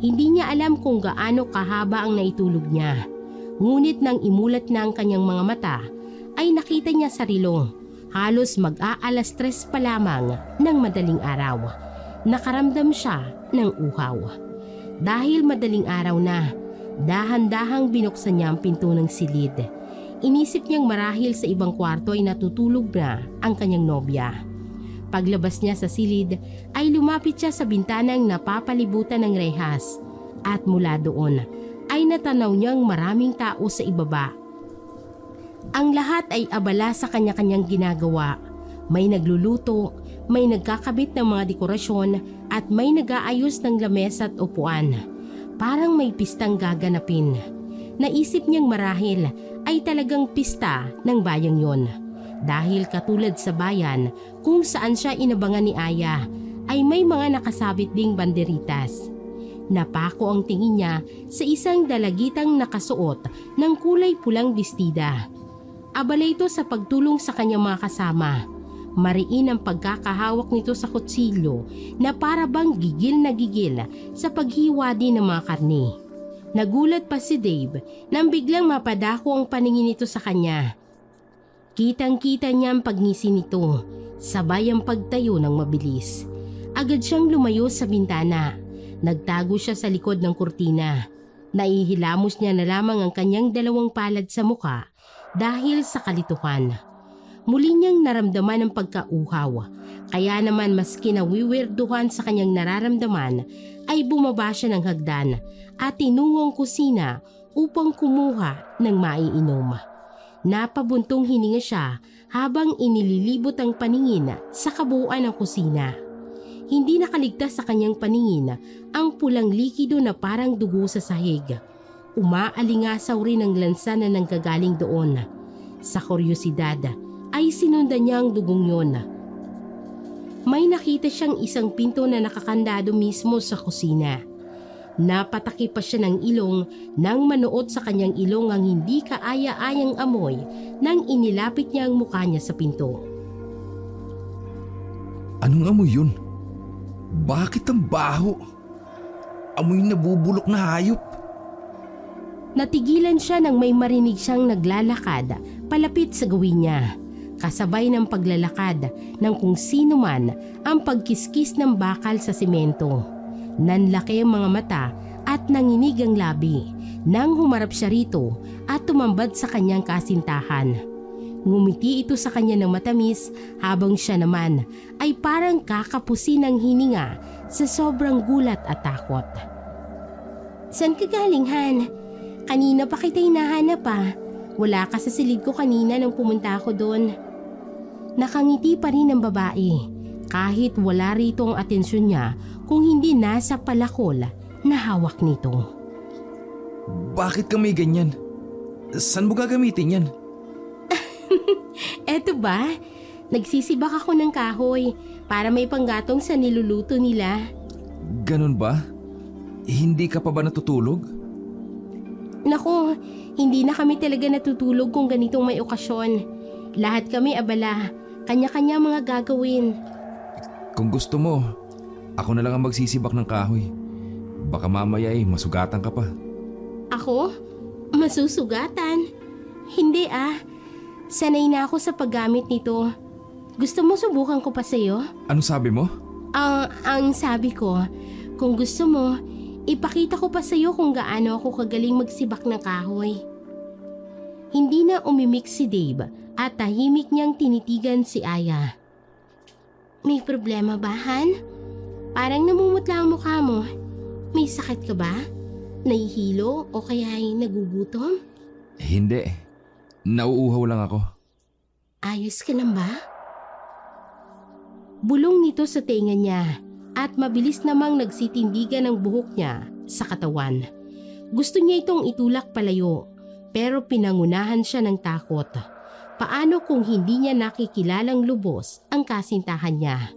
Hindi niya alam kung gaano kahaba ang naitulog niya. Ngunit nang imulat na ang kanyang mga mata ay nakita niya sarilo. Halos mag-aalas 3 pa lamang ng madaling araw. Nakaramdam siya ng uhaw. Dahil madaling araw na, dahan-dahang binuksan niya ang pinto ng silid. Inisip niyang marahil sa ibang kwarto ay natutulog na ang kanyang nobya. Paglabas niya sa silid ay lumapit siya sa bintanang napapalibutan ng rehas. At mula doon ay natanaw niyang maraming tao sa ibaba. Ang lahat ay abala sa kanya-kanyang ginagawa. May nagluluto, may nagkakabit ng mga dekorasyon at may nag-aayos ng lamesa at upuan. Parang may pistang gaganapin. Naisip niyang marahil ay talagang pista ng bayang yon. Dahil katulad sa bayan kung saan siya inabangan ni Aya ay may mga nakasabit ding banderitas. Napako ang tingin niya sa isang dalagitang nakasuot ng kulay pulang bestida. Abala ito sa pagtulong sa kanyang mga kasama. Mariin ang pagkakahawak nito sa kutsilyo na para bang gigil na gigil sa paghiwa din ng mga karne. Nagulat pa si Dave nang biglang mapadako ang paningin nito sa kanya. Kitang-kita niya ang pagngisi nito, sabay ang pagtayo ng mabilis. Agad siyang lumayo sa bintana. Nagtago siya sa likod ng kurtina. Naihilamos niya na lamang ang kanyang dalawang palad sa muka dahil sa kalituhan. Muli niyang naramdaman ang pagkauhaw. Kaya naman maski nawiwirduhan sa kanyang nararamdaman ay bumaba siya ng hagdan at tinungong kusina upang kumuha ng maiinom. Napabuntong hininga siya habang inililibot ang paningin sa kabuuan ng kusina. Hindi nakaligtas sa kanyang paningin ang pulang likido na parang dugo sa sahig. Umaalingasaw rin ang lansa na nanggagaling doon. Sa kuryosidad ay sinundan niya ang dugong yon. May nakita siyang isang pinto na nakakandado mismo sa kusina. Napataki pa siya ng ilong nang manuot sa kanyang ilong ang hindi kaaya-ayang amoy nang inilapit niya ang mukha niya sa pinto. Anong amoy yun? Bakit ang baho? Amoy nabubulok na hayop. Natigilan siya nang may marinig siyang naglalakad palapit sa gawin niya. Kasabay ng paglalakad ng kung sino man ang pagkiskis ng bakal sa simento. Nanlaki ang mga mata at nanginig ang labi nang humarap siya rito at tumambad sa kanyang kasintahan. Ngumiti ito sa kanya ng matamis habang siya naman ay parang kakapusin ng hininga sa sobrang gulat at takot. "Saan ka galing, Han? Kanina pa kita hinahanap pa. Wala ka sa silid ko kanina nang pumunta ako doon." Nakangiti pa rin ang babae kahit wala rito ang atensyon niya kung hindi nasa palakol na hawak nito. Bakit ka may ganyan? Saan mo gagamitin yan? Eto ba? Nagsisibak ako ng kahoy para may panggatong sa niluluto nila. Ganun ba? Hindi ka pa ba natutulog? Naku, hindi na kami talaga natutulog kung ganitong may okasyon. Lahat kami abala, kanya-kanya mga gagawin. Kung gusto mo, ako na lang ang magsisibak ng kahoy. Baka mamaya masugatan ka pa. Ako? Masusugatan? Hindi ah. Sanay na ako sa paggamit nito. Gusto mo subukan ko pa sa'yo? Ano sabi mo? Ang sabi ko, kung gusto mo, ipakita ko pa sa'yo kung gaano ako kagaling magsibak ng kahoy. Hindi na umimik si Dave at tahimik niyang tinitigan si Aya. May problema ba, Han? Parang namumutla ang mukha mo. May sakit ka ba? Nahihilo o kaya ay nagugutom? Hindi. Nauuhaw lang ako. Ayos ka lang ba? Bulong nito sa tenga niya at mabilis namang nagsitindigan ang buhok niya sa katawan. Gusto niya itong itulak palayo pero pinangunahan siya ng takot. Paano kung hindi niya nakikilalang lubos ang kasintahan niya?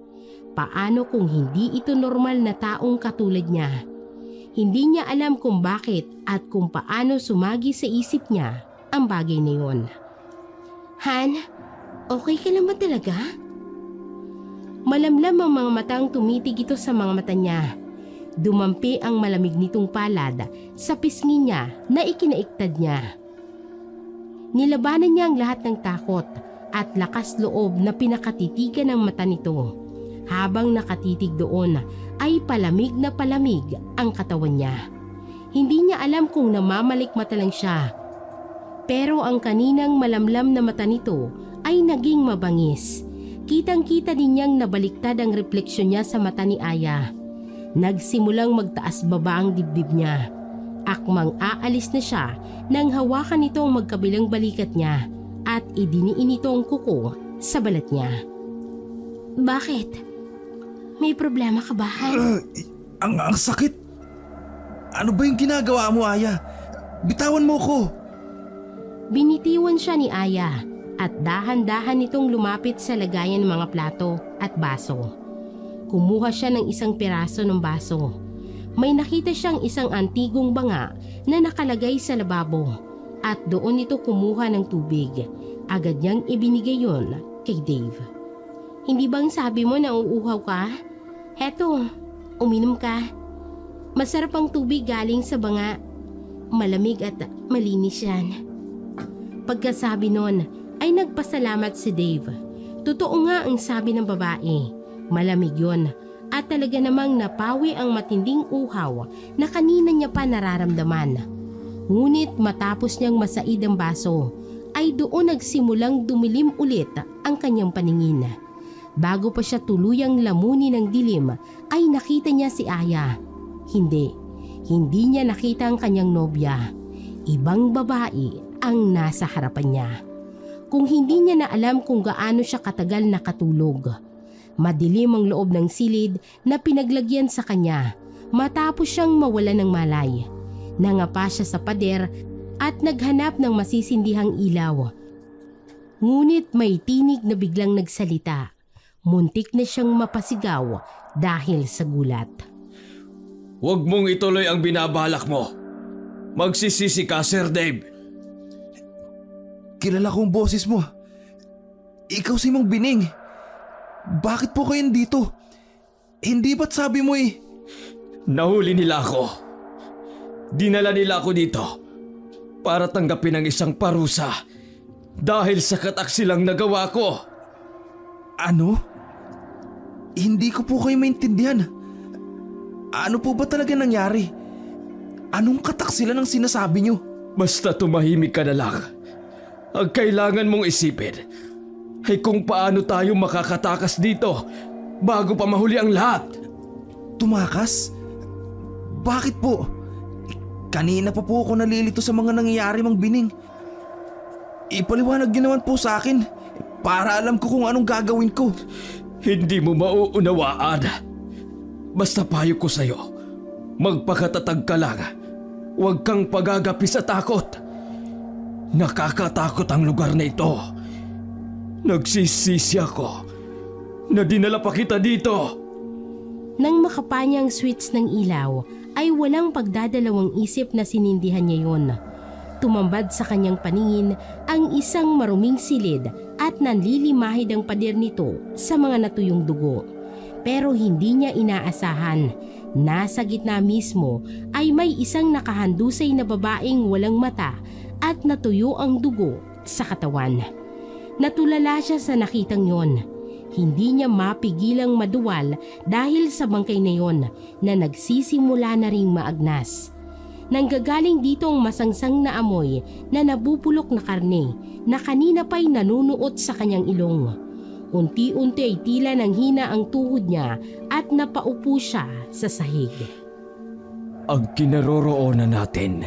paano kung hindi ito normal na taong katulad niya. Hindi niya alam kung bakit at kung paano sumagi sa isip niya ang bagay na yun. Han, okay ka lang ba talaga? Malamlam ang mga matang tumitig ito sa mga mata niya. Dumampi ang malamig nitong palad sa pisngi niya na ikinaiktad niya. Nilabanan niya ang lahat ng takot at lakas loob na pinakatitigan ng mata nito. Habang nakatitig doon ay palamig na palamig ang katawan niya. Hindi niya alam kung namamalikmata lang siya. Pero ang kaninang malamlam na mata nito ay naging mabangis. Kitang-kita din niyang nabaliktad ang refleksyon niya sa mata ni Aya. Nagsimulang magtaas baba ang dibdib niya. Akmang aalis na siya nang hawakan nito ang magkabilang balikat niya at idiniin ito ang kuko sa balat niya. Bakit? May problema ka ba, Han? Ang sakit! Ano ba yung ginagawa mo, Aya? Bitawan mo ko! Binitiwan siya ni Aya at dahan-dahan nitong lumapit sa lagayan ng mga plato at baso. Kumuha siya ng isang piraso ng baso. May nakita siyang isang antigong banga na nakalagay sa lababo at doon ito kumuha ng tubig. Agad niyang ibinigay yon kay Dave. Hindi bang sabi mo na uuhaw ka? Heto, uminom ka. Masarap ang tubig galing sa banga. Malamig at malinis yan. Pagkasabi nun ay nagpasalamat si Dave. Totoo nga ang sabi ng babae. Malamig yon at talaga namang napawi ang matinding uhaw na kanina niya pa nararamdaman. Ngunit matapos niyang masaid ang baso ay doon nagsimulang dumilim ulit ang kanyang paningin. Bago pa siya tuluyang lamunin ng dilim ay nakita niya si Aya. Hindi niya nakita ang kanyang nobya. Ibang babae ang nasa harapan niya. Kung hindi niya na alam kung gaano siya katagal nakatulog. Madilim ang loob ng silid na pinaglagyan sa kanya matapos siyang mawala ng malay. Nangapa siya sa pader at naghanap ng masisindihang ilaw. Ngunit may tinig na biglang nagsalita. Muntik na siyang mapasigaw dahil sa gulat. Huwag mong ituloy ang binabalak mo. Magsisisi ka, Sir Dave. Kilala ko ang boses mo. Ikaw si Mang Bining. Bakit po kayo dito? Hindi ba't sabi mo eh? Nahuli nila ako. Dinala nila ako dito para tanggapin ang isang parusa dahil sa kataksilang nagawa ko. Ano? Hindi ko po kayo maintindihan. Ano po ba talaga nangyari? Anong kataksilan ang sinasabi niyo? Basta tumahimik ka na lang. Ang kailangan mong isipin ay kung paano tayo makakatakas dito bago pa mahuli ang lahat. Tumakas? Bakit po? Kanina pa po ako nalilito sa mga nangyayari, Mang Bining. Ipaliwanag niyo naman po sa akin para alam ko kung anong gagawin ko. Hindi mo mauunawaan. Basta payo ko sa'yo, magpakatatag ka lang. Huwag kang pagagapi sa takot. Nakakatakot ang lugar na ito. Nagsisisi ako na dinala pa kita dito. Nang makapanya ang switch ng ilaw ay walang pagdadalawang isip na sinindihan niya yon. Tumambad sa kanyang paningin ang isang maruming silid at nanlilimahid ang pader nito sa mga natuyong dugo. Pero hindi niya inaasahan. Nasa gitna mismo ay may isang nakahandusay na babaeng walang mata at natuyo ang dugo sa katawan. Natulala siya sa nakitang yon. Hindi niya mapigilang maduwal dahil sa bangkay na yon na nagsisimula na ring maagnas. Nanggagaling dito ang masangsang na amoy na nabubulok na karne na kanina pa'y nanunuot sa kanyang ilong. Unti-unti ay tila nang hina ang tuhod niya at napaupo siya sa sahig. Ang kinaroroonan natin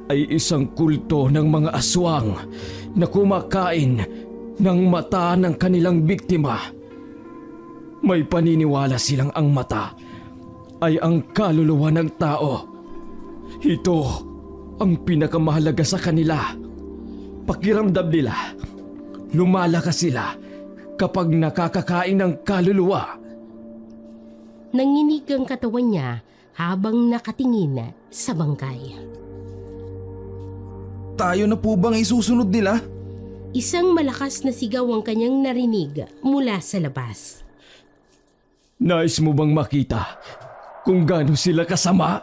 ay isang kulto ng mga aswang na kumakain ng mata ng kanilang biktima. May paniniwala silang ang mata ay ang kaluluwa ng tao. Ito ang pinakamahalaga sa kanila. Pakiramdam nila, lumalakas sila kapag nakakakain ng kaluluwa Nanginig ang katawan niya habang nakatingin sa bangkay. Tayo na po bang isusunod nila? Isang malakas na sigaw ang kanyang narinig mula sa labas. Nais mo bang makita kung gaano sila kasama?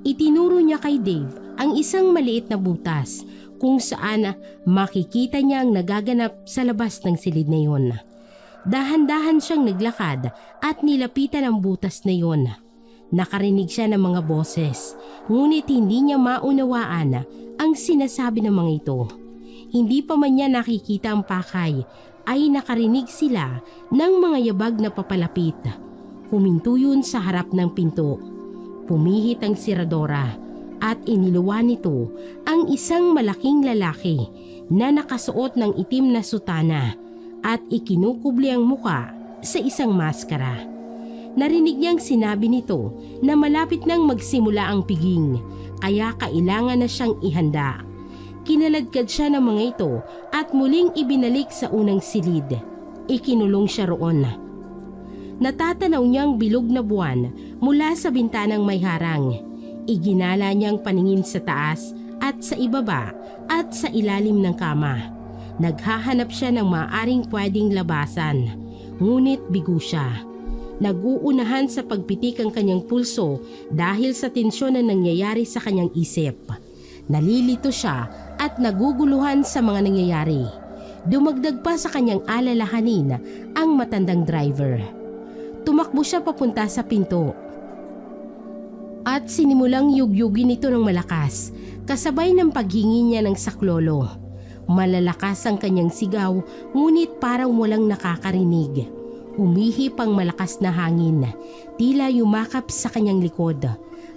Itinuro niya kay Dave ang isang maliit na butas kung saan makikita niya ang nagaganap sa labas ng silid na yun. Dahan-dahan siyang naglakad at nilapitan ang butas na yun. Nakarinig siya ng mga boses, ngunit hindi niya maunawaan ang sinasabi ng mga ito. Hindi pa man niya nakikita ang pakay, ay nakarinig sila ng mga yabag na papalapit. Huminto yun sa harap ng pinto. Pumihit ang siradora at iniluwa nito ang isang malaking lalaki na nakasuot ng itim na sutana at ikinukubli ang muka sa isang maskara. Narinig niyang sinabi nito na malapit nang magsimula ang piging, kaya kailangan na siyang ihanda. Kinaladkad siya ng mga ito at muling ibinalik sa unang silid. Ikinulong siya roon. Natatanaw niyang bilog na buwan mula sa bintanang may harang. Iginala niyang paningin sa taas at sa ibaba at sa ilalim ng kama. Naghahanap siya ng maaaring pwedeng labasan, ngunit bigo siya. Nag-uunahan sa pagpitik ang kanyang pulso dahil sa tensyon na nangyayari sa kanyang isip. Nalilito siya at naguguluhan sa mga nangyayari. Dumagdag pa sa kanyang alalahanin ang matandang driver. Tumakbo siya papunta sa pinto at sinimulang yugyugin ito ng malakas, kasabay ng paghingi niya ng saklolo. Malalakas ang kanyang sigaw, ngunit parang walang nakakarinig. Humihip ang malakas na hangin, tila yumakap sa kanyang likod,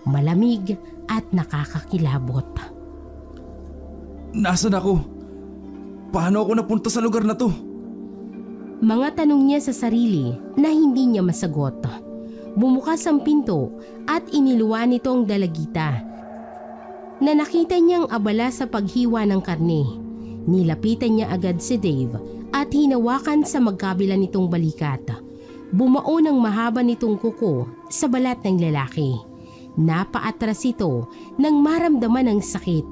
malamig at nakakakilabot. Nasaan ako? Paano ako napunta sa lugar na to? Mga tanong niya sa sarili na hindi niya masagot. Bumukas ang pinto at iniluwa nito ang dalagita na nakita niyang abala sa paghiwa ng karne. Nilapitan niya agad si Dave at hinawakan sa magkabila nitong balikat. Bumao ng mahaba nitong kuko sa balat ng lalaki. Napaatras ito nang maramdaman ang sakit.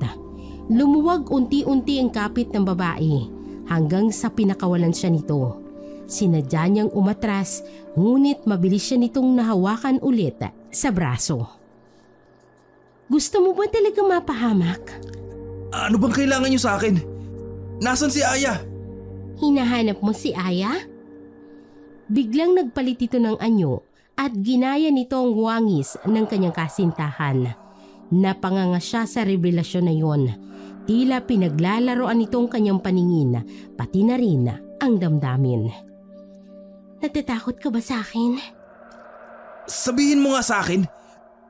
Lumuwag unti-unti ang kapit ng babae hanggang sa pinakawalan siya nito. Sinadya niyang umatras, ngunit mabilis siya nitong nahawakan ulit sa braso. Gusto mo ba talaga mapahamak? Ano bang kailangan niyo sa akin? Nasaan si Aya? Hinahanap mo si Aya? Biglang nagpalit ito ng anyo at ginaya nito ang wangis ng kanyang kasintahan. Napanganga siya sa revelasyon na yon. Tila pinaglalaroan nitong kanyang paningin, pati na rin ang damdamin. Natatakot ka ba sa akin? Sabihin mo nga sa akin,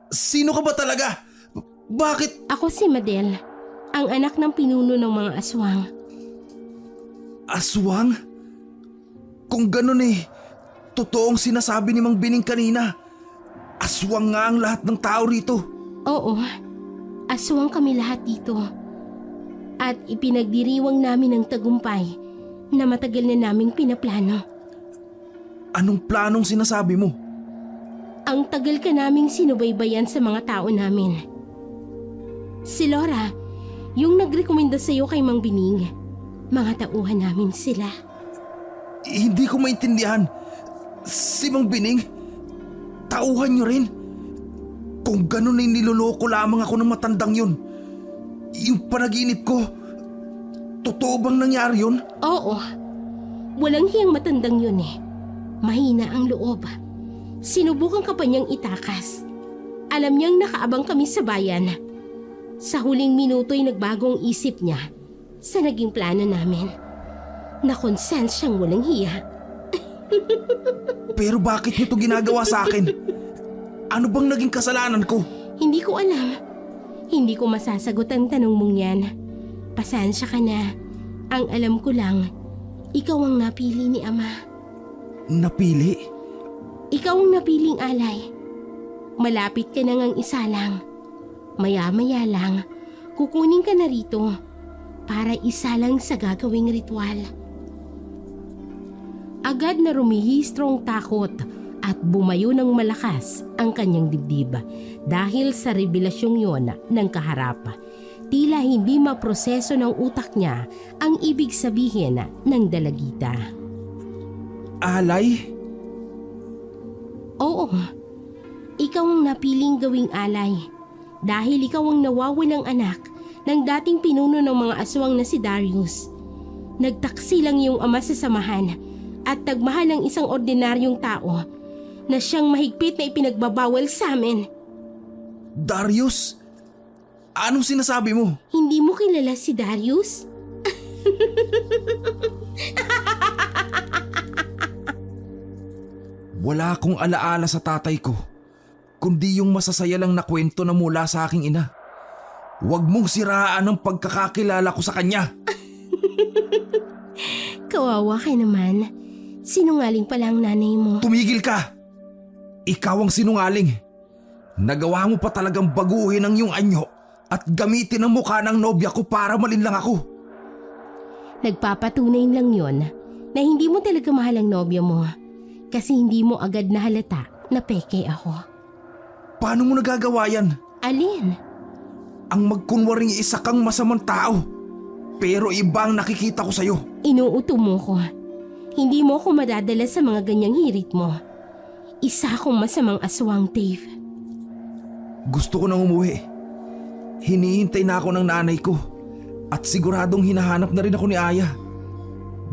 sino ka ba talaga? Bakit? Ako si Madel, ang anak ng pinuno ng mga aswang. Aswang? Kung ganun totoong sinasabi ni Mang Bining kanina. Aswang nga ang lahat ng tao rito. Oo, aswang kami lahat dito. At ipinagdiriwang namin ang tagumpay na matagal na naming pinaplano. Anong planong sinasabi mo? Ang tagal ka naming sinubaybayan sa mga tao namin. Si Laura, yung nagrekomenda sa'yo kay Mang Bining, mga tauhan namin sila. Hindi ko maintindihan. Si Mang Bining, tauhan niyo rin? Kung ganun ay niloloko lamang ako ng matandang yun. Yung panaginip ko, totoo bang nangyari yun? Oo, walang hiyang matandang yun Mahina ang loob. Sinubukan ka pa niyang itakas. Alam niyang nakaabang kami sa bayan. Sa huling minuto'y nagbago ang isip niya sa naging plano namin. Nakonsens siyang walang hiya. Pero bakit niyo to ginagawa sa akin? Ano bang naging kasalanan ko? Hindi ko alam. Hindi ko masasagot ang tanong mong yan. Pasensya ka na. Ang alam ko lang, ikaw ang napili ni Ama. Napili? Ikaw ang napiling alay. Malapit ka na ngang isalang. Maya-maya lang, kukunin ka na rito para isalang sa gagawing ritual. Agad na rumihistro ang takot at bumayo ng malakas ang kanyang dibdib dahil sa revelasyong yon ng kaharap. Tila hindi maproseso ng utak niya ang ibig sabihin ng dalagita. Alay? Oo, ikaw ang napiling gawing alay dahil ikaw ang nawawalang anak ng dating pinuno ng mga aswang na si Darius. Nagtaksi lang iyong ama sa samahan at nagmahal ng isang ordinaryong tao na siyang mahigpit na ipinagbabawal sa amin. Darius? Anong sinasabi mo? Hindi mo kilala si Darius? Wala akong alaala sa tatay ko, kundi yung masasaya lang na kwento na mula sa aking ina. Huwag mong siraan ang pagkakakilala ko sa kanya. Kawawa ka naman. Sinungaling pala ang nanay mo. Tumigil ka! Ikaw ang sinungaling. Nagawa mo pa talagang baguhin ang iyong anyo at gamitin ang mukha ng nobya ko para malinlang ako. Nagpapatunay lang yon na hindi mo talaga mahal ang nobya mo kasi hindi mo agad nahalata na peke ako. Paano mo nagagawa yan? Alin? Ang magkunwaring isa kang masamang tao, pero iba ang nakikita ko sa'yo. Inuuto mo ko. Hindi mo ko madadala sa mga ganyang hirit mo. Isa akong masamang aswang, Dave. Gusto ko nang umuwi. Hinihintay na ako ng nanay ko at siguradong hinahanap na rin ako ni Aya.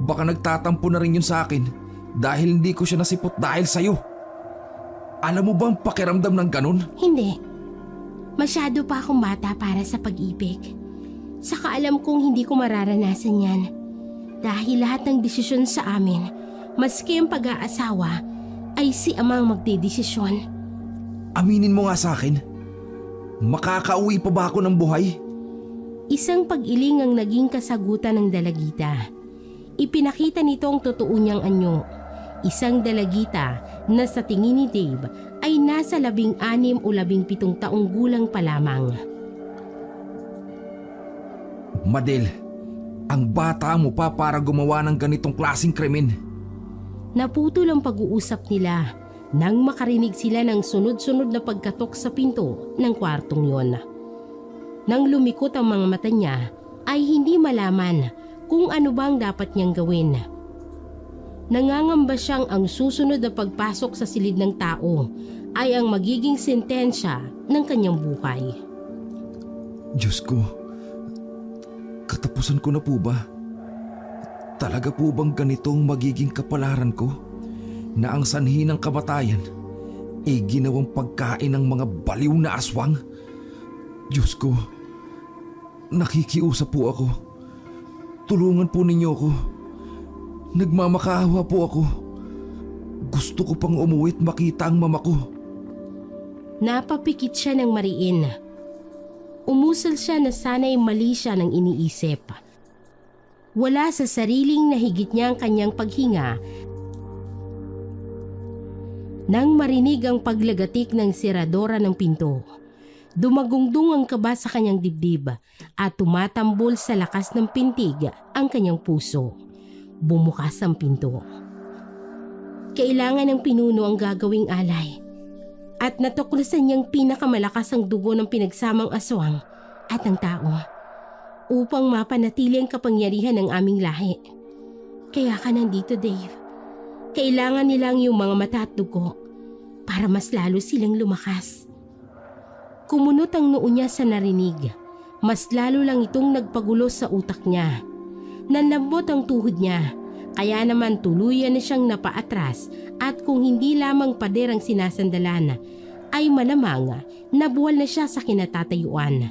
Baka nagtatampo na rin yun sa akin dahil hindi ko siya nasipot dahil sa'yo. Alam mo ba ang pakiramdam ng ganun? Hindi. Masyado pa akong bata para sa pag-ibig. Saka alam kong hindi ko mararanasan yan. Dahil lahat ng desisyon sa amin, maski ang pag-aasawa, ay si amang magdedesisyon. Aminin mo nga sa akin, makakauwi pa ba ako ng buhay? Isang pag-iling ang naging kasagutan ng dalagita. Ipinakita nito ang totoo niyang anyo. Isang dalagita na sa tingin ni Dave ay nasa 16 o 17 taong gulang pa lamang. Madel, ang bata mo pa para gumawa ng ganitong klaseng krimen. Naputol ang pag-uusap nila nang makarinig sila ng sunod-sunod na pagkatok sa pinto ng kwartong yon. Nang lumikot ang mga mata niya ay hindi malaman kung ano bang dapat niyang gawin. Nangangamba siyang ang susunod na pagpasok sa silid ng tao ay ang magiging sentensya ng kanyang buhay. Diyos ko, katapusan ko na po ba? Talaga po bang ganitong magiging kapalaran ko na ang sanhi ng kamatayan ay ginawang pagkain ng mga baliw na aswang? Diyos ko, nakikiusap po ako. Tulungan po ninyo ako. Nagmamakaawa po ako. Gusto ko pang umuwi at makita ang mama ko. Napapikit siya ng mariin. Umusal siya na sana'y mali siya ng iniisip. Wala sa sariling nahigit niya ang kanyang paghinga. Nang marinig ang paglagatik ng seradora ng pinto, dumagungdung ang kaba sa kanyang dibdib at tumatambol sa lakas ng pintig ang kanyang puso. Bumukas ang pinto. Kailangan ng pinuno ang gagawing alay at natuklasan niyang pinakamalakas ang dugo ng pinagsamang aswang at ang tao upang mapanatili ang kapangyarihan ng aming lahi. Kaya ka nandito, Dave. Kailangan nilang yung mga mata at dugo para mas lalo silang lumakas. Kumunot ang noo niya sa narinig. Mas lalo lang itong nagpagulo sa utak niya. Nanlambot ang tuhod niya, kaya naman tuluyan na siyang napaatras at kung hindi lamang pader ang sinasandalan, ay malamang nabuwal na siya sa kinatatayuan.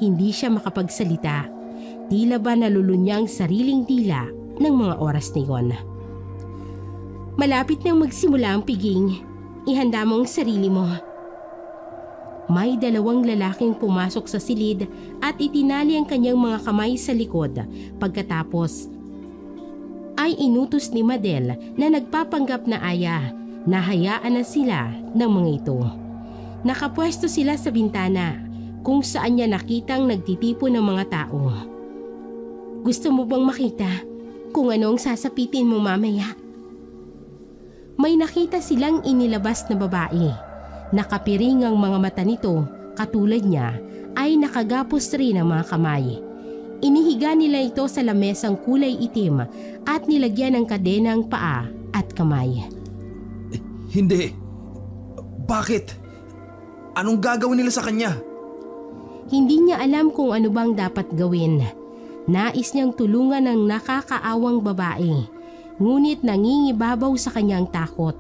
Hindi siya makapagsalita. Tila ba nalulunya ang sariling dila ng mga oras na iyon. Malapit nang magsimula ang piging. Ihanda mo ang sarili mo. May 2 lalaking pumasok sa silid at itinali ang kanyang mga kamay sa likod. Pagkatapos ay inutos ni Madel na nagpapanggap na aya na hayaan na sila ng mga ito. Nakapwesto sila sa bintana kung saan niya nakitang nagtitipon ng mga tao. Gusto mo bang makita kung ano ang sasapitin mo mamaya? may nakita silang inilabas na babae. Nakapiring ang mga mata nito, katulad niya ay nakagapos rin ang mga kamay. Inihiga nila ito sa lamesang kulay itim at nilagyan ng kadena ang paa at kamay. Hindi. Bakit? Anong gagawin nila sa kanya? Hindi niya alam kung ano bang dapat gawin. Nais niyang tulungan ang nakakaawang babae, ngunit nangingibabaw sa kanyang takot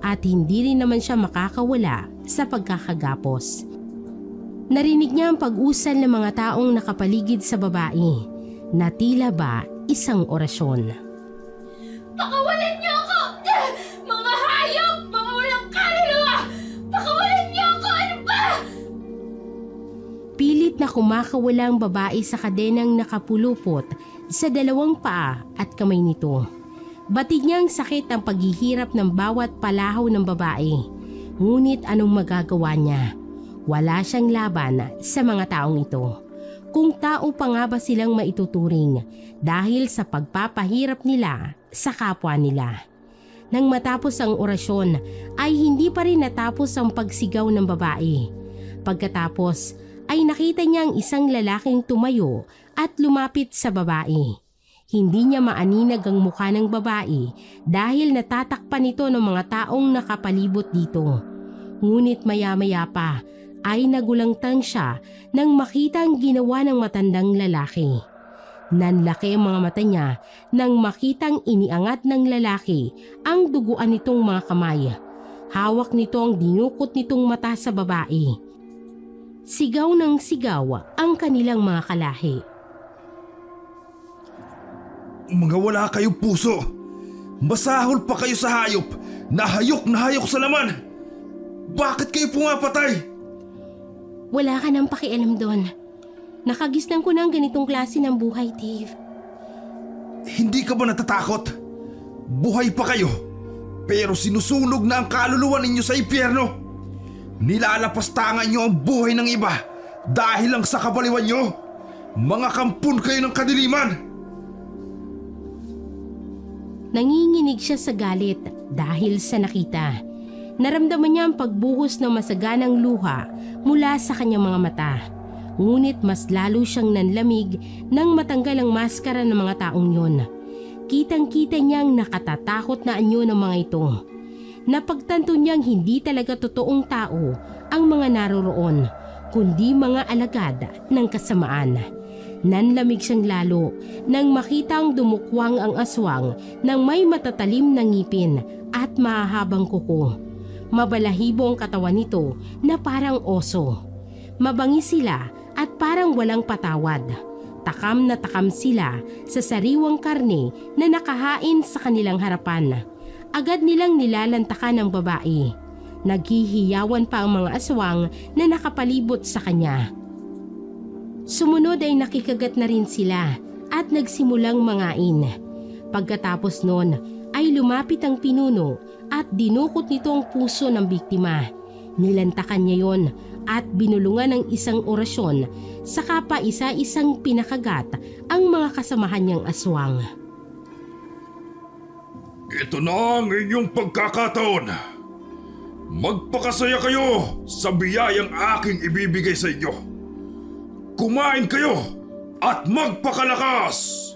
at hindi rin naman siya makakawala sa pagkakagapos. Narinig niya ang pag-usal ng mga taong nakapaligid sa babae na tila ba isang orasyon. Pakawalan niyo ako! Mga hayop! Mga walang kaluluwa! Pakawalan niyo ako! Ano ba? Pilit na kumakawala ang babae sa kadenang nakapulupot sa dalawang paa at kamay nito. Batid niya ang sakit ang paghihirap ng bawat palahaw ng babae. Ngunit anong magagawa niya? Wala siyang laban sa mga taong ito. Kung tao pa nga ba silang maituturing dahil sa pagpapahirap nila sa kapwa nila. Nang matapos ang orasyon ay hindi pa rin natapos ang pagsigaw ng babae. Pagkatapos ay nakita niya ang isang lalaking tumayo at lumapit sa babae. Hindi niya maaninag ang mukha ng babae dahil natatakpan ito ng mga taong nakapalibot dito. Ngunit maya-maya pa ay nagulangtang siya nang makita ang ginawa ng matandang lalaki. Nanlaki ang mga mata niya nang makitang iniangat ng lalaki ang duguan nitong mga kamay. Hawak nito ang dinukot nitong mata sa babae. Sigaw ng sigaw ang kanilang mga kalahi. Mga wala kayong puso. Masahol pa kayo sa hayop na hayok sa laman. Bakit kayo pumapatay? Wala ka nang pakialam doon. Nakagisnan ko na ang ganitong klase ng buhay, Dave. Hindi ka ba natatakot? Buhay pa kayo, pero sinusunog na ang kaluluwa ninyo sa impyerno. Nilalapastangan nyo ang buhay ng iba dahil lang sa kabaliwan nyo. Mga kampun kayo ng kadiliman. Nanginginig siya sa galit dahil sa nakita. Naramdaman niya ang pagbuhos ng masaganang luha mula sa kanyang mga mata. Ngunit mas lalo siyang nanlamig nang matanggal ang maskara ng mga taong yun. Kitang-kita niyang nakatatakot na anyo ng mga ito. Napagtanto niyang hindi talaga totoong tao ang mga naroroon, kundi mga alagad ng kasamaan. Nanlamig siyang lalo nang makita ang dumukwang ang aswang ng may matatalim na ngipin at mahahabang kuko. Mabalahibo ang katawan nito na parang oso. Mabangi sila at parang walang patawad. Takam na takam sila sa sariwang karne na nakahain sa kanilang harapan. Agad nilang nilalantakan ang babae. Naghihiyawan pa ang mga aswang na nakapalibot sa kanya. Sumunod ay nakikagat na rin sila at nagsimulang mangain. Pagkatapos noon ay lumapit ang pinuno at dinukot nito ang puso ng biktima. Nilantakan niya yon at binulungan ng isang orasyon, saka pa isa-isang pinakagat ang mga kasamahan niyang aswang. Ito na ang inyong pagkakataon. Magpakasaya kayo sa biyayang aking ibibigay sa inyo. Kumain kayo at magpakalakas!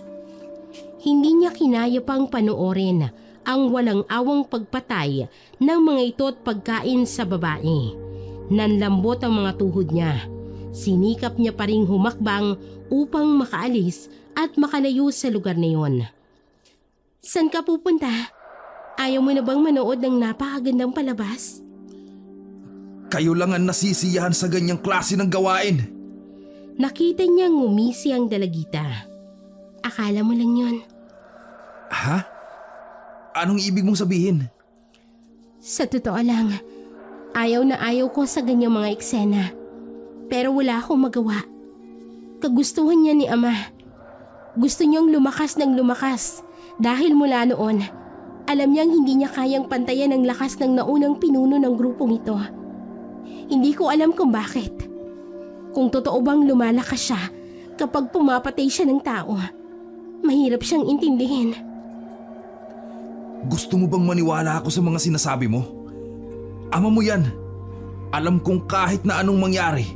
Hindi niya kinaya pang panoorin ang walang awang pagpatay ng mga ito at pagkain sa babae. Nanlambot ang mga tuhod niya. Sinikap niya pa ring humakbang upang makaalis at makalayo sa lugar na yon. San ka pupunta? Ayaw mo na bang manood ng napakagandang palabas? Kayo lang ang nasisiyahan sa ganyang klase ng gawain. Nakita niyang ngumisi ang dalagita. Akala mo lang yon. Ha? Anong ibig mong sabihin? Sa totoo lang, ayaw na ayaw ko sa ganyang mga eksena. Pero wala akong magawa. Kagustuhan niya ni Ama. Gusto niyang lumakas ng lumakas dahil mula noon, alam niyang hindi niya kayang pantayan ang lakas ng naunang pinuno ng grupong ito. Hindi ko alam kung bakit. Kung totoo bang lumalakas siya kapag pumapatay siya ng tao, mahirap siyang intindihin. Gusto mo bang maniwala ako sa mga sinasabi mo? Ama mo yan. Alam kong kahit na anong mangyari,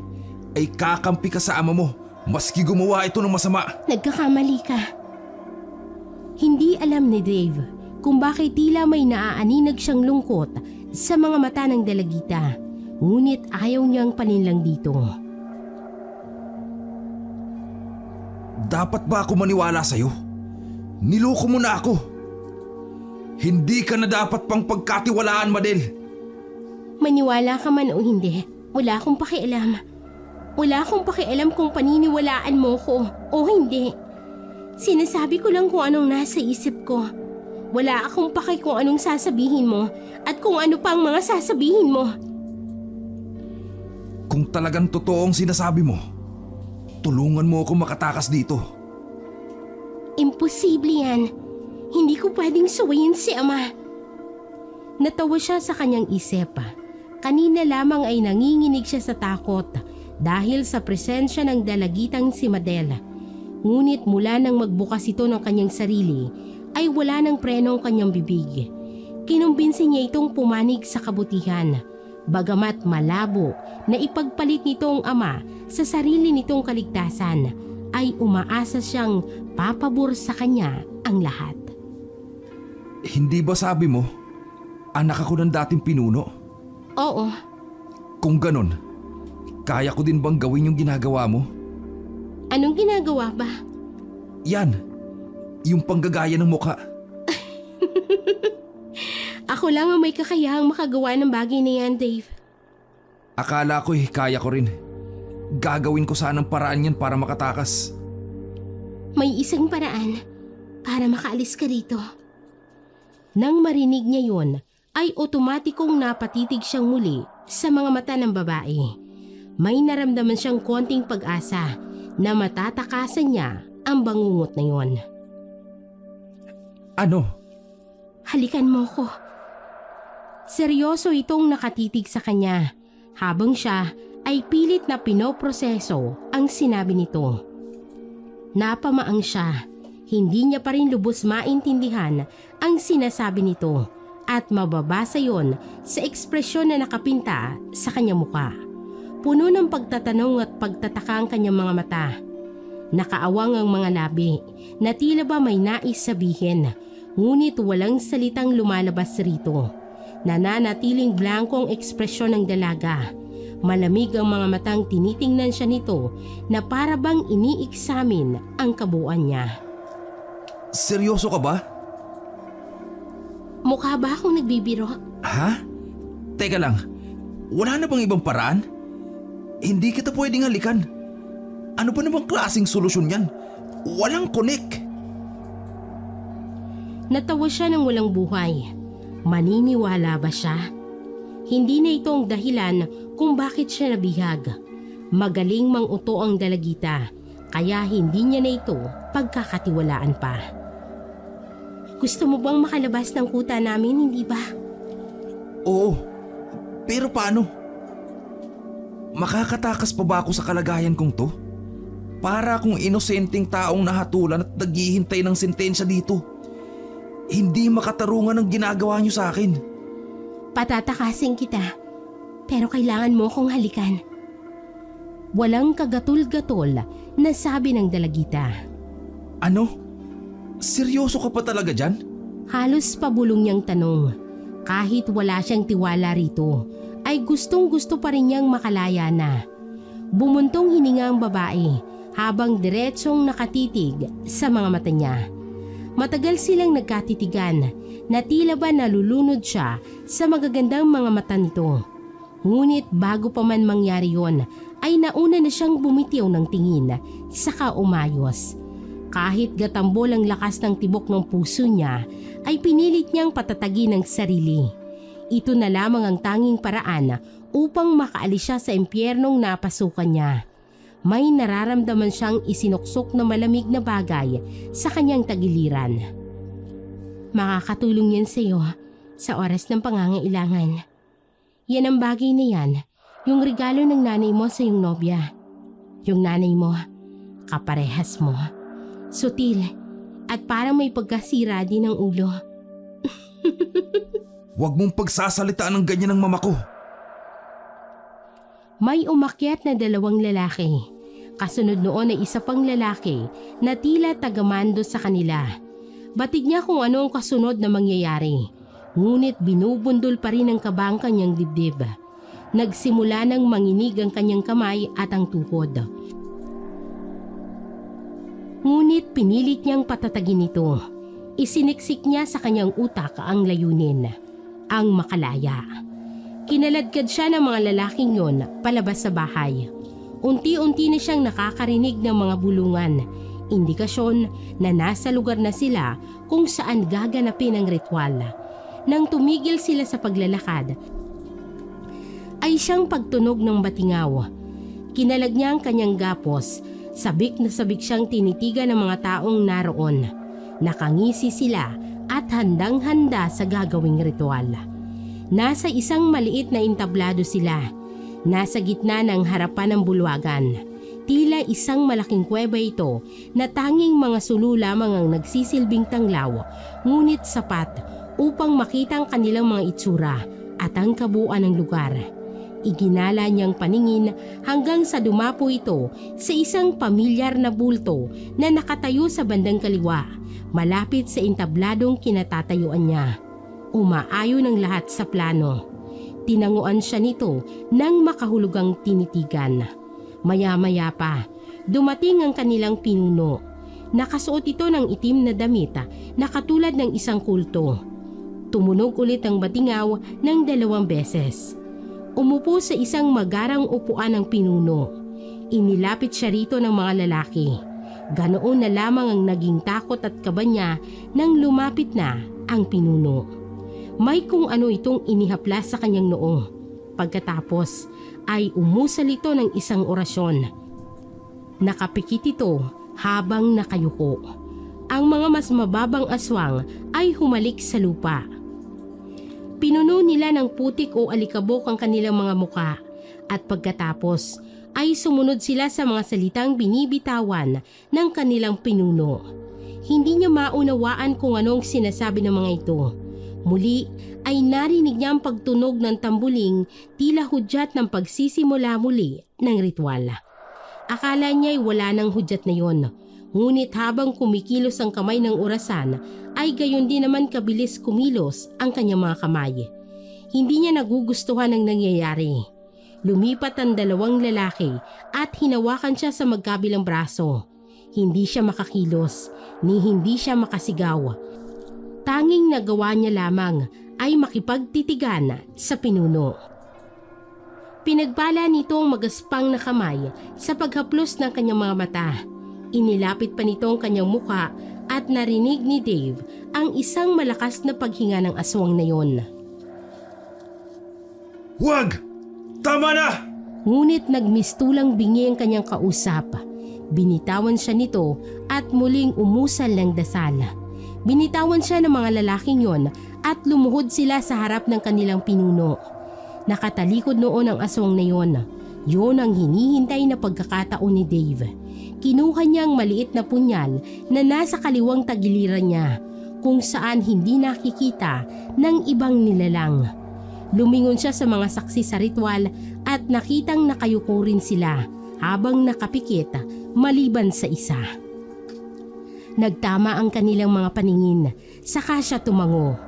ay kakampi ka sa ama mo, maski gumawa ito ng masama. Nagkakamali ka. Hindi alam ni Dave kung bakit tila may naaaninag siyang lungkot sa mga mata ng dalagita. Ngunit ayaw niyang paninlang dito. Dapat ba ako maniwala sa'yo? Niloko mo na ako. Hindi ka na dapat pang pagkatiwalaan, Madel. Maniwala ka man o hindi, wala akong pakialam. Wala akong pakialam kung paniniwalaan mo ko o hindi. Sinasabi ko lang kung anong nasa isip ko. Wala akong paki kung anong sasabihin mo at kung ano pang mga sasabihin mo. Kung talagang totoo ang sinasabi mo, tulungan mo ako makatakas dito. Imposible yan. Hindi ko pwedeng suwayin si ama. Natawa siya sa kanyang isip. Kanina lamang ay nanginginig siya sa takot dahil sa presensya ng dalagitang si Madel. Ngunit mula nang magbukas ito ng kanyang sarili, ay wala ng preno ang kanyang bibig. Kinumbinsi niya itong pumanig sa kabutihan. Bagamat malabo na ipagpalit nito ang ama sa sarili nitong kaligtasan, ay umaasa siyang papabor sa kanya ang lahat. Hindi ba sabi mo, anak ako ng dating pinuno? Oo, Kung ganon, kaya ko din bang gawin yung ginagawa mo? anong ginagawa ba? Yan, yung panggagaya ng muka. Ako lang ang may kakayahang makagawa ng bagay na yan, Dave. Akala ko kaya ko rin. Gagawin ko sanang paraan yan para makatakas. May isang paraan para makaalis ka rito. Nang marinig niya yon, ay otomatikong napatitig siyang muli sa mga mata ng babae. May naramdaman siyang konting pag-asa na matatakasan niya ang bangungot na yon. Ano? Halikan mo ko. Seryoso itong nakatitig sa kanya habang siya ay pilit na pinoproseso ang sinabi nito. Napamaang siya. Hindi niya pa rin lubos maintindihan ang sinasabi nito at mababasa yon sa ekspresyon na nakapinta sa kanyang muka. Puno ng pagtatanong at pagtataka ang kanyang mga mata. Nakaawang ang mga labi na tila ba may nais sabihin, ngunit walang salitang lumalabas rito. Nananatiling blankong ekspresyon ng dalaga. Malamig ang mga matang tinitingnan siya nito na para bang iniiksamin ang kabuuan niya. Seryoso ka ba? Mukha ba akong nagbibiro? Ha? Teka lang, wala na bang ibang paraan? Hindi kita pwedeng halikan. Ano ba namang klaseng solusyon yan? Walang connect. Natawa siya ng walang buhay. Maniniwala ba siya? Hindi na ito ang dahilan kung bakit siya nabihag. Magaling mang-uto ang dalagita, kaya hindi niya na ito pagkakatiwalaan pa. Gusto mo bang makalabas ng kuta namin, hindi ba? Oo, pero paano? Makakatakas pa ba ako sa kalagayan kong to? Para akong inosenteng taong nahatulan at naghihintay ng sentensya dito. Hindi makatarungan ang ginagawa niyo sa akin. Patatakasin kita, pero kailangan mo kong halikan. Walang kagatul-gatol na sabi ng dalagita. Ano? Seryoso ka pa talaga dyan? Halos pabulong niyang tanong. Kahit wala siyang tiwala rito, ay gustong-gusto pa rin niyang makalaya na. Bumuntong hininga ang babae habang diretsong nakatitig sa mga mata niya. Matagal silang nagkatitigan na tila ba nalulunod siya sa magagandang mga mata nito. Ngunit bago pa man mangyari yon, ay nauna na siyang bumitiw ng tingin saka umayos. Kahit gatambol ang lakas ng tibok ng puso niya, ay pinilit niyang patatagin ang sarili. Ito na lamang ang tanging paraan upang makaalis siya sa impyernong napasukan niya. May nararamdaman siyang isinuksok na malamig na bagay sa kanyang tagiliran. Makakatulong yan sa iyo sa oras ng pangangailangan. Yan ang bagay na yan, yung regalo ng nanay mo sa iyong nobya. Yung nanay mo, kaparehas mo. Sutil at parang may pagkasira din ng ulo. Huwag mong pagsasalitaan ng ganyan ng mama ko. May umakyat na 2 lalaki. Kasunod noon ay isa pang lalaki na tila tagamando sa kanila. Batig niya kung ano ang kasunod na mangyayari. Ngunit binubundol pa rin ng kaba ang kanyang dibdib. Nagsimula ng manginig ang kanyang kamay at ang tuhod. Ngunit pinilit niyang patatagin ito. Isiniksik niya sa kanyang utak ang layunin, ang makalaya. Kinaladkad siya ng mga lalaking yon palabas sa bahay. Unti-unti na siyang nakakarinig ng mga bulungan, indikasyon na nasa lugar na sila kung saan gaganapin ang ritual. Nang tumigil sila sa paglalakad, ay siyang pagtunog ng batingaw. Kinalag niya ang kanyang gapos, sabik na sabik siyang tinitigan ng mga taong naroon. Nakangisi sila at handang-handa sa gagawing ritual. Nasa isang maliit na entablado sila. Nasa gitna ng harapan ng bulwagan. Tila isang malaking kuweba ito na tanging mga sulu lamang ang nagsisilbing tanglaw, ngunit sapat upang makita ang kanilang mga itsura at ang kabuuan ng lugar. Iginala niyang paningin hanggang sa dumapo ito sa isang pamilyar na bulto na nakatayo sa bandang kaliwa, malapit sa entabladong kinatatayuan niya. Umaayon ang lahat sa plano. Tinanguan siya nito ng makahulugang tinitigan. Maya-maya pa, dumating ang kanilang pinuno. Nakasuot ito ng itim na damit na katulad ng isang kulto. Tumunog ulit ang batingaw ng 2 beses. Umupo sa isang magarang upuan ng pinuno. Inilapit siya rito ng mga lalaki. Ganoon na lamang ang naging takot at kaba niya nang lumapit na ang pinuno. May kung ano itong inihaplas sa kanyang noo. Pagkatapos ay umusal ito ng isang orasyon. Nakapikit ito habang nakayuko. Ang mga mas mababang aswang ay humalik sa lupa. Pinuno nila ng putik o alikabok ang kanilang mga muka at pagkatapos ay sumunod sila sa mga salitang binibitawan ng kanilang pinuno. Hindi niya maunawaan kung anong sinasabi ng mga ito. Muli ay narinig niya ang pagtunog ng tambuling, tila hudyat ng pagsisimula muli ng ritual. Akala niya ay wala ng hudyat na yon. Ngunit habang kumikilos ang kamay ng orasan, ay gayon din naman kabilis kumilos ang kanyang mga kamay. Hindi niya nagugustuhan ang nangyayari. Lumipat ang 2 lalaki at hinawakan siya sa magkabilang braso. Hindi siya makakilos, ni hindi siya makasigaw. Tanging nagawa niya lamang ay makipagtitigan sa pinuno. Pinagbala nito ang magaspang na kamay sa paghaplos ng kanyang mga mata. Inilapit pa nito ang kanyang mukha at narinig ni Dave ang isang malakas na paghinga ng aswang na yon. Huwag! Tama na! Ngunit nagmistulang bingi ang kanyang kausap. Binitawan siya nito at muling umusal ng dasal. Binitawan siya ng mga lalaking yon at lumuhod sila sa harap ng kanilang pinuno. Nakatalikod noon ang aswang na yon. Yon ang hinihintay na pagkakataon ni Dave. Kinuha niya ang maliit na punyal na nasa kaliwang tagiliran niya, kung saan hindi nakikita ng ibang nilalang. Lumingon siya sa mga saksi sa ritual at nakitang nakayuko rin sila habang nakapikit maliban sa isa. Nagtama ang kanilang mga paningin, saka siya tumango.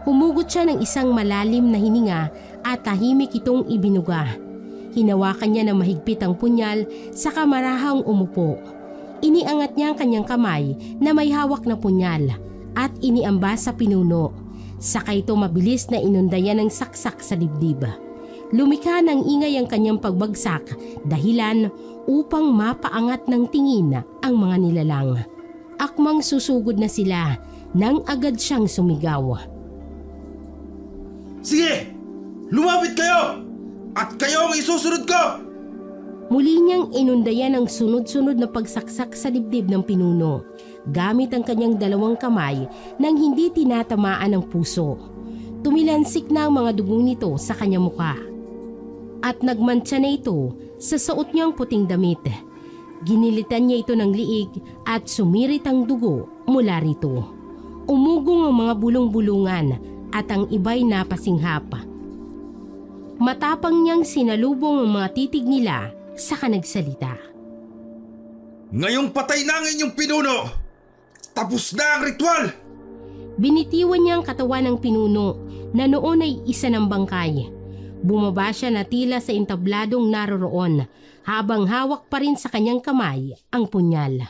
Humugot siya ng isang malalim na hininga at tahimik itong ibinuga. Hinawakan niya ng mahigpit ang punyal, saka marahang umupo. Iniangat niya ang kanyang kamay na may hawak na punyal at iniamba sa pinuno. Saka ito mabilis na inundayan ng saksak sa dibdib. Lumikha ng ingay ang kanyang pagbagsak, dahilan upang mapaangat ng tingin ang mga nilalang. Akmang susugod na sila nang agad siyang sumigaw. Sige! Lumapit kayo! At kayo ang isusunod ko! Muli niyang inundayan ang sunod-sunod na pagsaksak sa dibdib ng pinuno gamit ang kanyang 2 kamay nang hindi tinatamaan ng puso. Tumilansik na ang mga dugo nito sa kanyang muka. At nagmantsa na ito sa suot niyang puting damit. Ginilitan niya ito ng liig at sumirit ang dugo mula rito. Umugong ang mga bulong-bulungan at ang iba'y napasinghap. Matapang niyang sinalubong ang mga titig nila saka nagsalita. Ngayong patay na ang inyong pinuno, tapos na ang ritual! Binitiwan niya ang katawan ng pinuno na noon ay isa ng bangkay. Bumaba siya na tila sa entabladong naroroon habang hawak pa rin sa kanyang kamay ang punyal.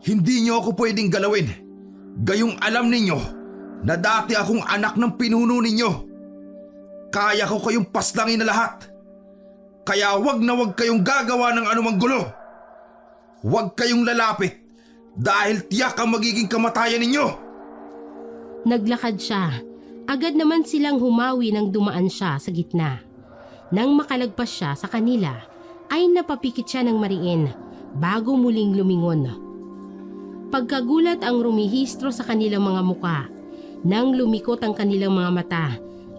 Hindi niyo ako pwedeng galawin. Gayong alam ninyo na dati akong anak ng pinuno ninyo. Kaya ko kayong paslangin na lahat. Kaya wag na wag kayong gagawa ng anumang gulo. Wag kayong lalapit dahil tiyak ang magiging kamatayan ninyo. Naglakad siya. Agad naman silang humawi nang dumaan siya sa gitna. Nang makalagpas siya sa kanila, ay napapikit siya ng mariin bago muling lumingon. Pagkagulat ang rumihistro sa kanilang mga muka. Nang lumikot ang kanilang mga mata,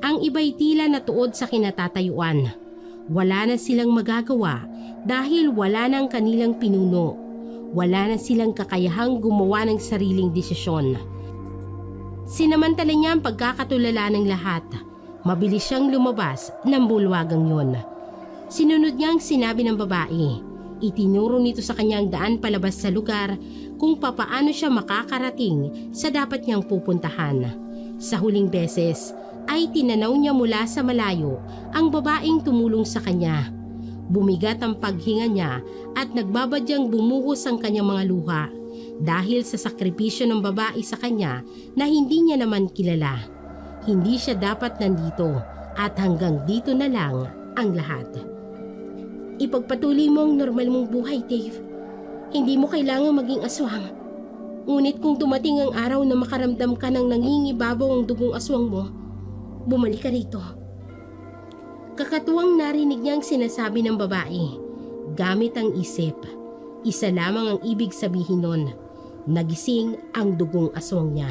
ang iba'y tila natuod sa kinatatayuan. Wala na silang magagawa dahil wala na ang kanilang pinuno. Wala na silang kakayahang gumawa ng sariling desisyon. Sinamantala niya ang pagkakatulala ng lahat. Mabilis siyang lumabas ng bulwagang yun. Sinunod niya ang sinabi ng babae. Itinuro nito sa kanyang daan palabas sa lugar kung papaano siya makakarating sa dapat niyang pupuntahan. Sa huling beses ay tinanaw niya mula sa malayo ang babaeng tumulong sa kanya. Bumigat ang paghinga niya at nagbabadyang bumuhos ang kanyang mga luha dahil sa sakripisyo ng babae sa kanya na hindi niya naman kilala. Hindi siya dapat nandito at hanggang dito na lang ang lahat. Ipagpatuloy mo ang normal mong buhay, Dave. Hindi mo kailangang maging aswang. Ngunit kung dumating ang araw na makaramdam ka ng nangingibabaw ang dugong aswang mo, bumalik ka rito. Kakatuwang narinig niya ang sinasabi ng babae. Gamit ang isip. Isa lamang ang ibig sabihin nun. Nagising ang dugong aswang niya.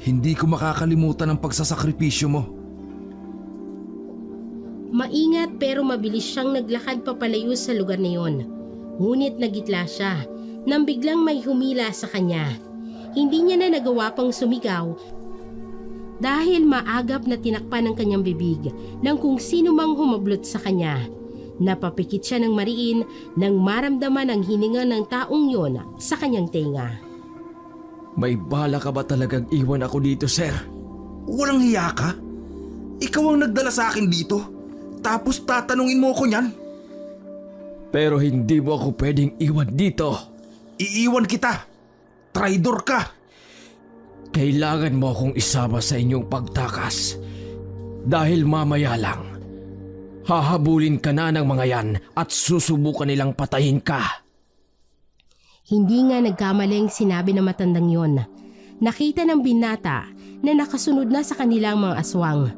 Hindi ko makakalimutan ang pagsasakripisyo mo. Maingat pero mabilis siyang naglakad papalayo sa lugar na yon. Ngunit nagitla siya nang biglang may humila sa kanya. Hindi niya na nagawa pang sumigaw dahil maagap na tinakpan ng kanyang bibig ng kung sino mang humablot sa kanya. Napapikit siya ng mariin nang maramdaman ang hininga ng taong yon sa kanyang tenga. May bala ka ba talagang iwan ako dito, sir? Walang hiya ka? Ikaw ang nagdala sa akin dito, tapos tatanungin mo ako niyan? Pero hindi mo ako pwedeng iwan dito. Iiwan kita. Traidor ka. Kailangan mo akong isama sa inyong pagtakas. Dahil mamaya lang, hahabulin ka na ng mga yan at susubukan nilang patayin ka. Hindi nga nagkamaling sinabi ng matandang yon. Nakita ng binata na nakasunod na sa kanilang mga aswang.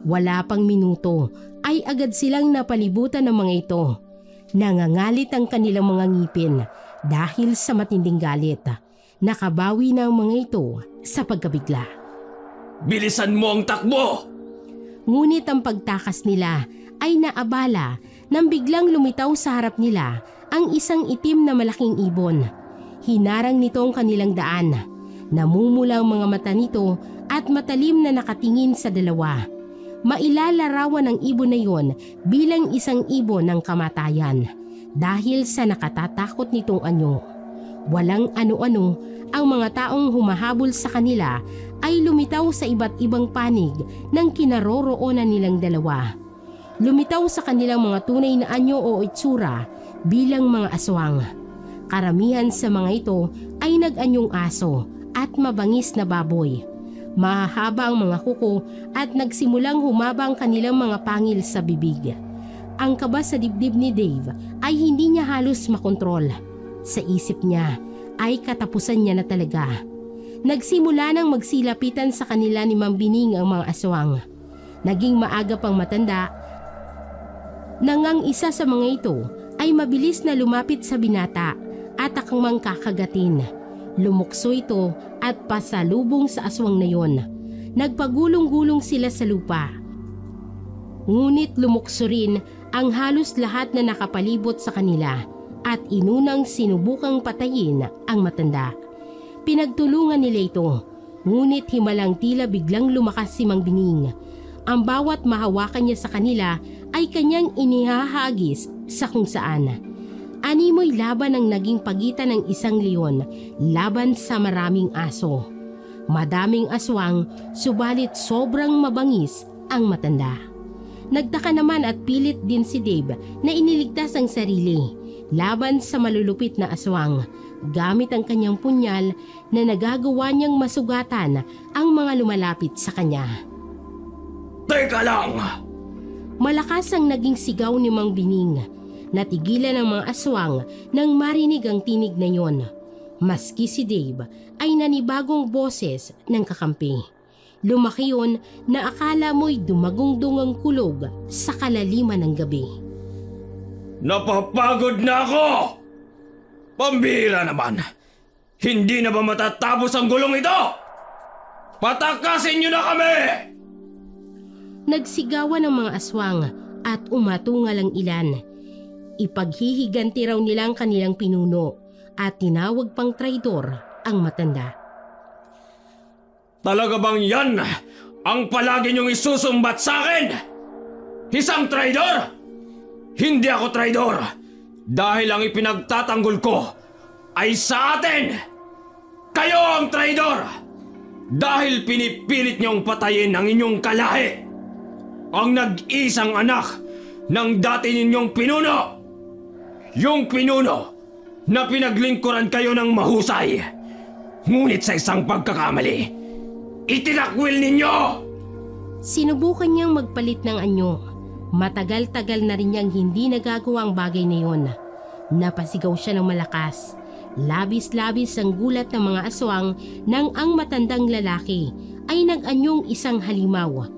Wala pang minuto ay agad silang napalibutan ng mga ito. Nangangalit ang kanilang mga ngipin dahil sa matinding galit. Nakabawi na ang mga ito sa pagkabigla. Bilisan mo ang takbo! Ngunit ang pagtakas nila ay naabala nang biglang lumitaw sa harap nila ang isang itim na malaking ibon. Hinarang nito ang kanilang daan. Namumula ang mga mata nito at matalim na nakatingin sa dalawa. Mailalarawan ang ibon na yon bilang isang ibon ng kamatayan dahil sa nakatatakot nitong anyo. Walang ano-ano, ang mga taong humahabol sa kanila ay lumitaw sa iba't ibang panig ng kinaroroonan nilang dalawa. Lumitaw sa kanilang mga tunay na anyo o itsura bilang mga aswang. Karamihan sa mga ito ay nag-anyong aso at mabangis na baboy. Mahahaba ang mga kuko at nagsimulang humaba ang kanilang mga pangil sa bibig. Ang kaba sa dibdib ni Dave ay hindi niya halos makontrol. Sa isip niya ay katapusan niya na talaga. Nagsimula nang magsilapitan sa kanila ni Ma'am Bining ang mga aswang. Naging maaga pang matanda nang ang isa sa mga ito ay mabilis na lumapit sa binata at akmang kakagatin. Lumukso ito at pasalubong sa aswang na yon. Nagpagulong-gulong sila sa lupa. Ngunit lumukso rin ang halos lahat na nakapalibot sa kanila at inunang sinubukang patayin ang matanda. Pinagtulungan nila ito, ngunit himalang tila biglang lumakas si Mang Bining. Ang bawat mahawakan niya sa kanila ay kanyang inihahagis sa kung saan. Animoy laban ang naging pagitan ng isang leon laban sa maraming aso. Madaming aswang, subalit sobrang mabangis ang matanda. Nagtaka naman at pilit din si Dave na iniligtas ang sarili laban sa malulupit na aswang gamit ang kanyang punyal na nagagawa niyang masugatan ang mga lumalapit sa kanya. Teka lang! Malakas ang naging sigaw ni Mang Bining. Natigilan ang mga aswang nang marinig ang tinig na yon. Maski si Dave ay nanibagong boses ng kakampi. Lumaki yun na akala mo'y dumagong-dungang kulog sa kalaliman ng gabi. Napapagod na ako! Pambihira naman! Hindi na ba matatapos ang gulong ito? Patakasin niyo na kami! Nagsigawan ang mga aswang at umatungal ang ilan. Ipaghihiganti raw nila ang kanilang pinuno at tinawag pang traidor ang matanda. Talaga bang yan ang palagi niyong isusumbat sa akin? Isang traidor? Hindi ako traidor dahil ang ipinagtatanggol ko ay sa atin! Kayo ang traidor! Dahil pinipilit niyong patayin ang inyong kalahi! Ang nag-isang anak ng dati ninyong pinuno! Yung pinuno na pinaglingkuran kayo ng mahusay! Ngunit sa isang pagkakamali, itinakwil ninyo! Sinubukan niyang magpalit ng anyo. Matagal-tagal na rin niyang hindi nagagawa ang bagay na yun. Napasigaw siya ng malakas. Labis-labis ang gulat ng mga aswang nang ang matandang lalaki ay nag-anyong isang halimaw.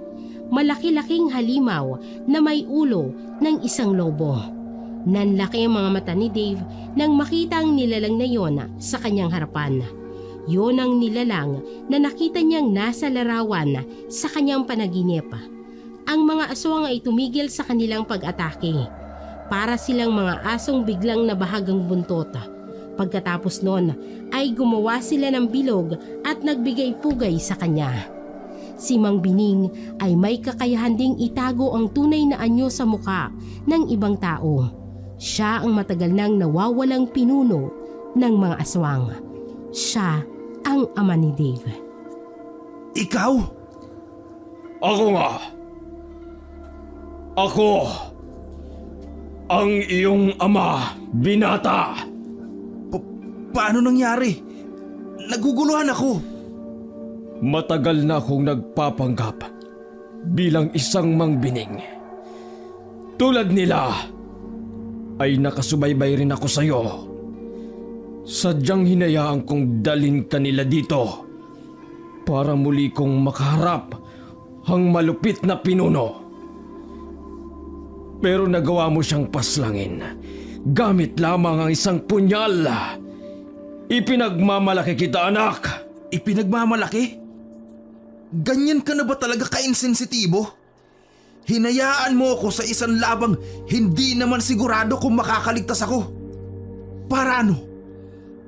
Malaki-laking halimaw na may ulo ng isang lobo. Nanlaki ang mga mata ni Dave nang makita ang nilalang na yon sa kanyang harapan. Yon ang nilalang na nakita niyang nasa larawan sa kanyang panaginip. Ang mga aswang ay tumigil sa kanilang pag-atake. Para silang mga asong biglang nabahagang buntot. Pagkatapos nun ay gumawa sila ng bilog at nagbigay pugay sa kanya. Si Mang Bining ay may kakayahan ding itago ang tunay na anyo sa muka ng ibang tao. Siya ang matagal nang nawawalang pinuno ng mga aswang. Siya ang ama ni Dave. Ikaw? Ako nga. Ako ang iyong ama, binata. Paano nangyari? Naguguluhan ako. Matagal na akong nagpapanggap bilang isang Mang Bining. Tulad nila ay nakasubaybay rin ako sa iyo. Sadyang hinayaan kong dalhin kanila dito para muli kong makaharap ang malupit na pinuno. Pero nagawa mo siyang paslangin gamit lamang ang isang punyal. Ipinagmamalaki kita, anak. Ipinagmamalaki? Ganyan ka na ba talaga ka-insensitibo? Hinayaan mo ako sa isang labang hindi naman sigurado kung makakaligtas ako. Para ano?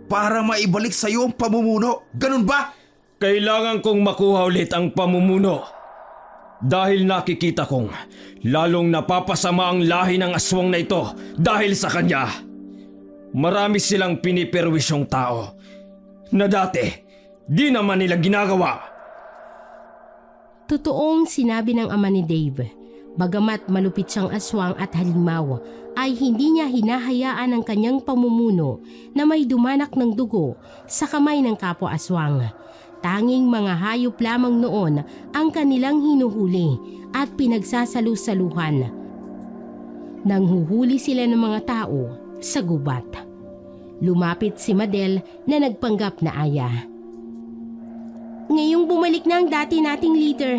Para maibalik sa iyo ang pamumuno, ganun ba? Kailangan kong makuha ulit ang pamumuno. Dahil nakikita kong lalong napapasama ang lahi ng aswang na ito dahil sa kanya. Marami silang piniperwisyong tao na dati di naman nila ginagawa. Totoong sinabi ng ama ni Dave. Bagamat malupit siyang aswang at halimaw, ay hindi niya hinahayaan ang kanyang pamumuno na may dumanak ng dugo sa kamay ng kapwa-aswang. Tanging mga hayop lamang noon ang kanilang hinuhuli at pinagsasalu-saluhan. Nanghuhuli sila ng mga tao sa gubat. Lumapit si Madel na nagpanggap na aya. Ngayong bumalik na ang dati nating leader,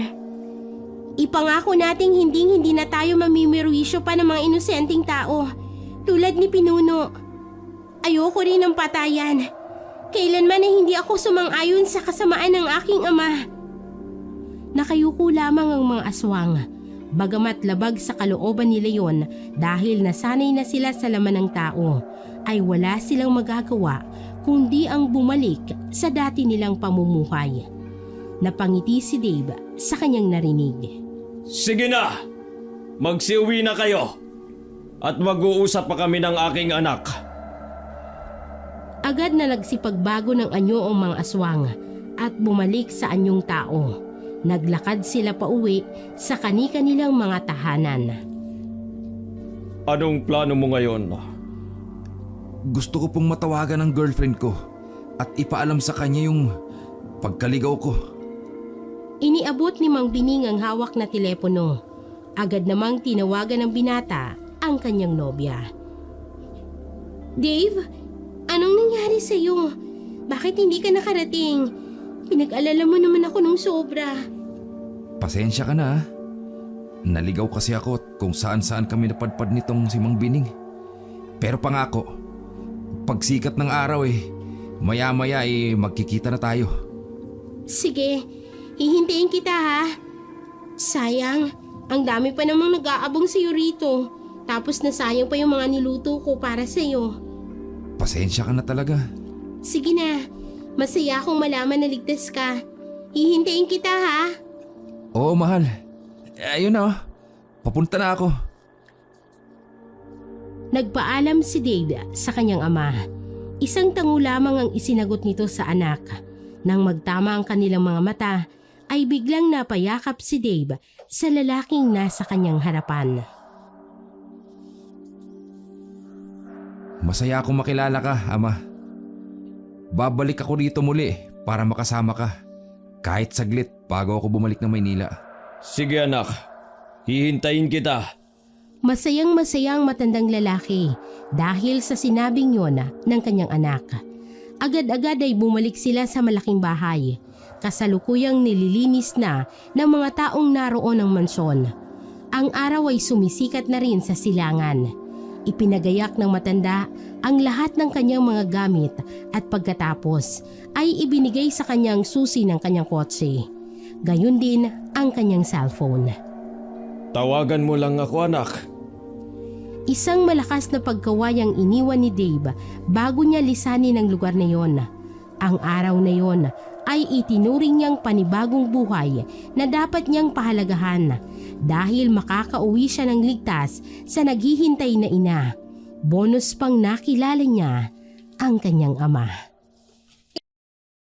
ipangako nating hindi na tayo mamimirwisyo pa ng mga inosenteng tao tulad ni Pinuno. Ayoko rin ng patayan. Kailanman ay hindi ako sumang-ayon sa kasamaan ng aking ama. Nakayuko lamang ang mga aswang. Bagamat labag sa kalooban nila yon dahil nasanay na sila sa laman ng tao, ay wala silang magagawa kundi ang bumalik sa dati nilang pamumuhay. Napangiti si Dave sa kanyang narinig. Sige na! Magsiuwi na kayo! At mag-uusap pa kami ng aking anak. Agad na nagsipagbago ng anyo ang mga aswang at bumalik sa anyong tao. Naglakad sila pauwi sa kani-kanilang mga tahanan. Anong plano mo ngayon? Gusto ko pong matawagan ang girlfriend ko at ipaalam sa kanya yung pagkaligaw ko. Iniabot ni Mang Bining ang hawak na telepono. Agad namang tinawagan ng binata ang kanyang nobya. Dave, anong nangyari sa'yo? Bakit hindi ka nakarating? Pinag-alala mo naman ako ng sobra. Pasensya ka na. Naligaw kasi ako at kung saan-saan kami napadpad nitong si Mang Bining. Pero pangako, pagsikat ng araw maya-maya magkikita na tayo. Sige, hihintayin kita ha. Sayang, ang dami pa namang nag-aabang sa'yo rito. Tapos nasayang pa yung mga niluto ko para sa'yo. Pasensya ka na talaga. Sige na, masaya akong malaman na ligtas ka. Hihintayin kita ha. Oo, mahal. Ayun na, papunta na ako. Nagpaalam si Dave sa kanyang ama. Isang tango lamang ang isinagot nito sa anak. Nang magtama ang kanilang mga mata, ay biglang napayakap si Dave sa lalaking nasa kanyang harapan. Masaya akong makilala ka, ama. Babalik ako dito muli para makasama ka. Kahit saglit bago ako bumalik ng Maynila. Sige anak, hihintayin kita. Masayang-masaya ang matandang lalaki dahil sa sinabing yon ng kanyang anak. Agad-agad ay bumalik sila sa malaking bahay. Kasalukuyang nililinis na ng mga taong naroon ng mansyon. Ang araw ay sumisikat na rin sa silangan. Ipinagayak ng matanda ang lahat ng kanyang mga gamit at pagkatapos ay ibinigay sa kanyang susi ng kanyang kotse. Gayon din ang kanyang cellphone. Tawagan mo lang ako anak. Isang malakas na pagkawayang iniwan ni Dave bago niya lisanin ang lugar na yon. Ang araw na yon ay itinuring niyang panibagong buhay na dapat niyang pahalagahan dahil makakauwi siya ng ligtas sa naghihintay na ina. Bonus pang nakilala niya ang kanyang ama.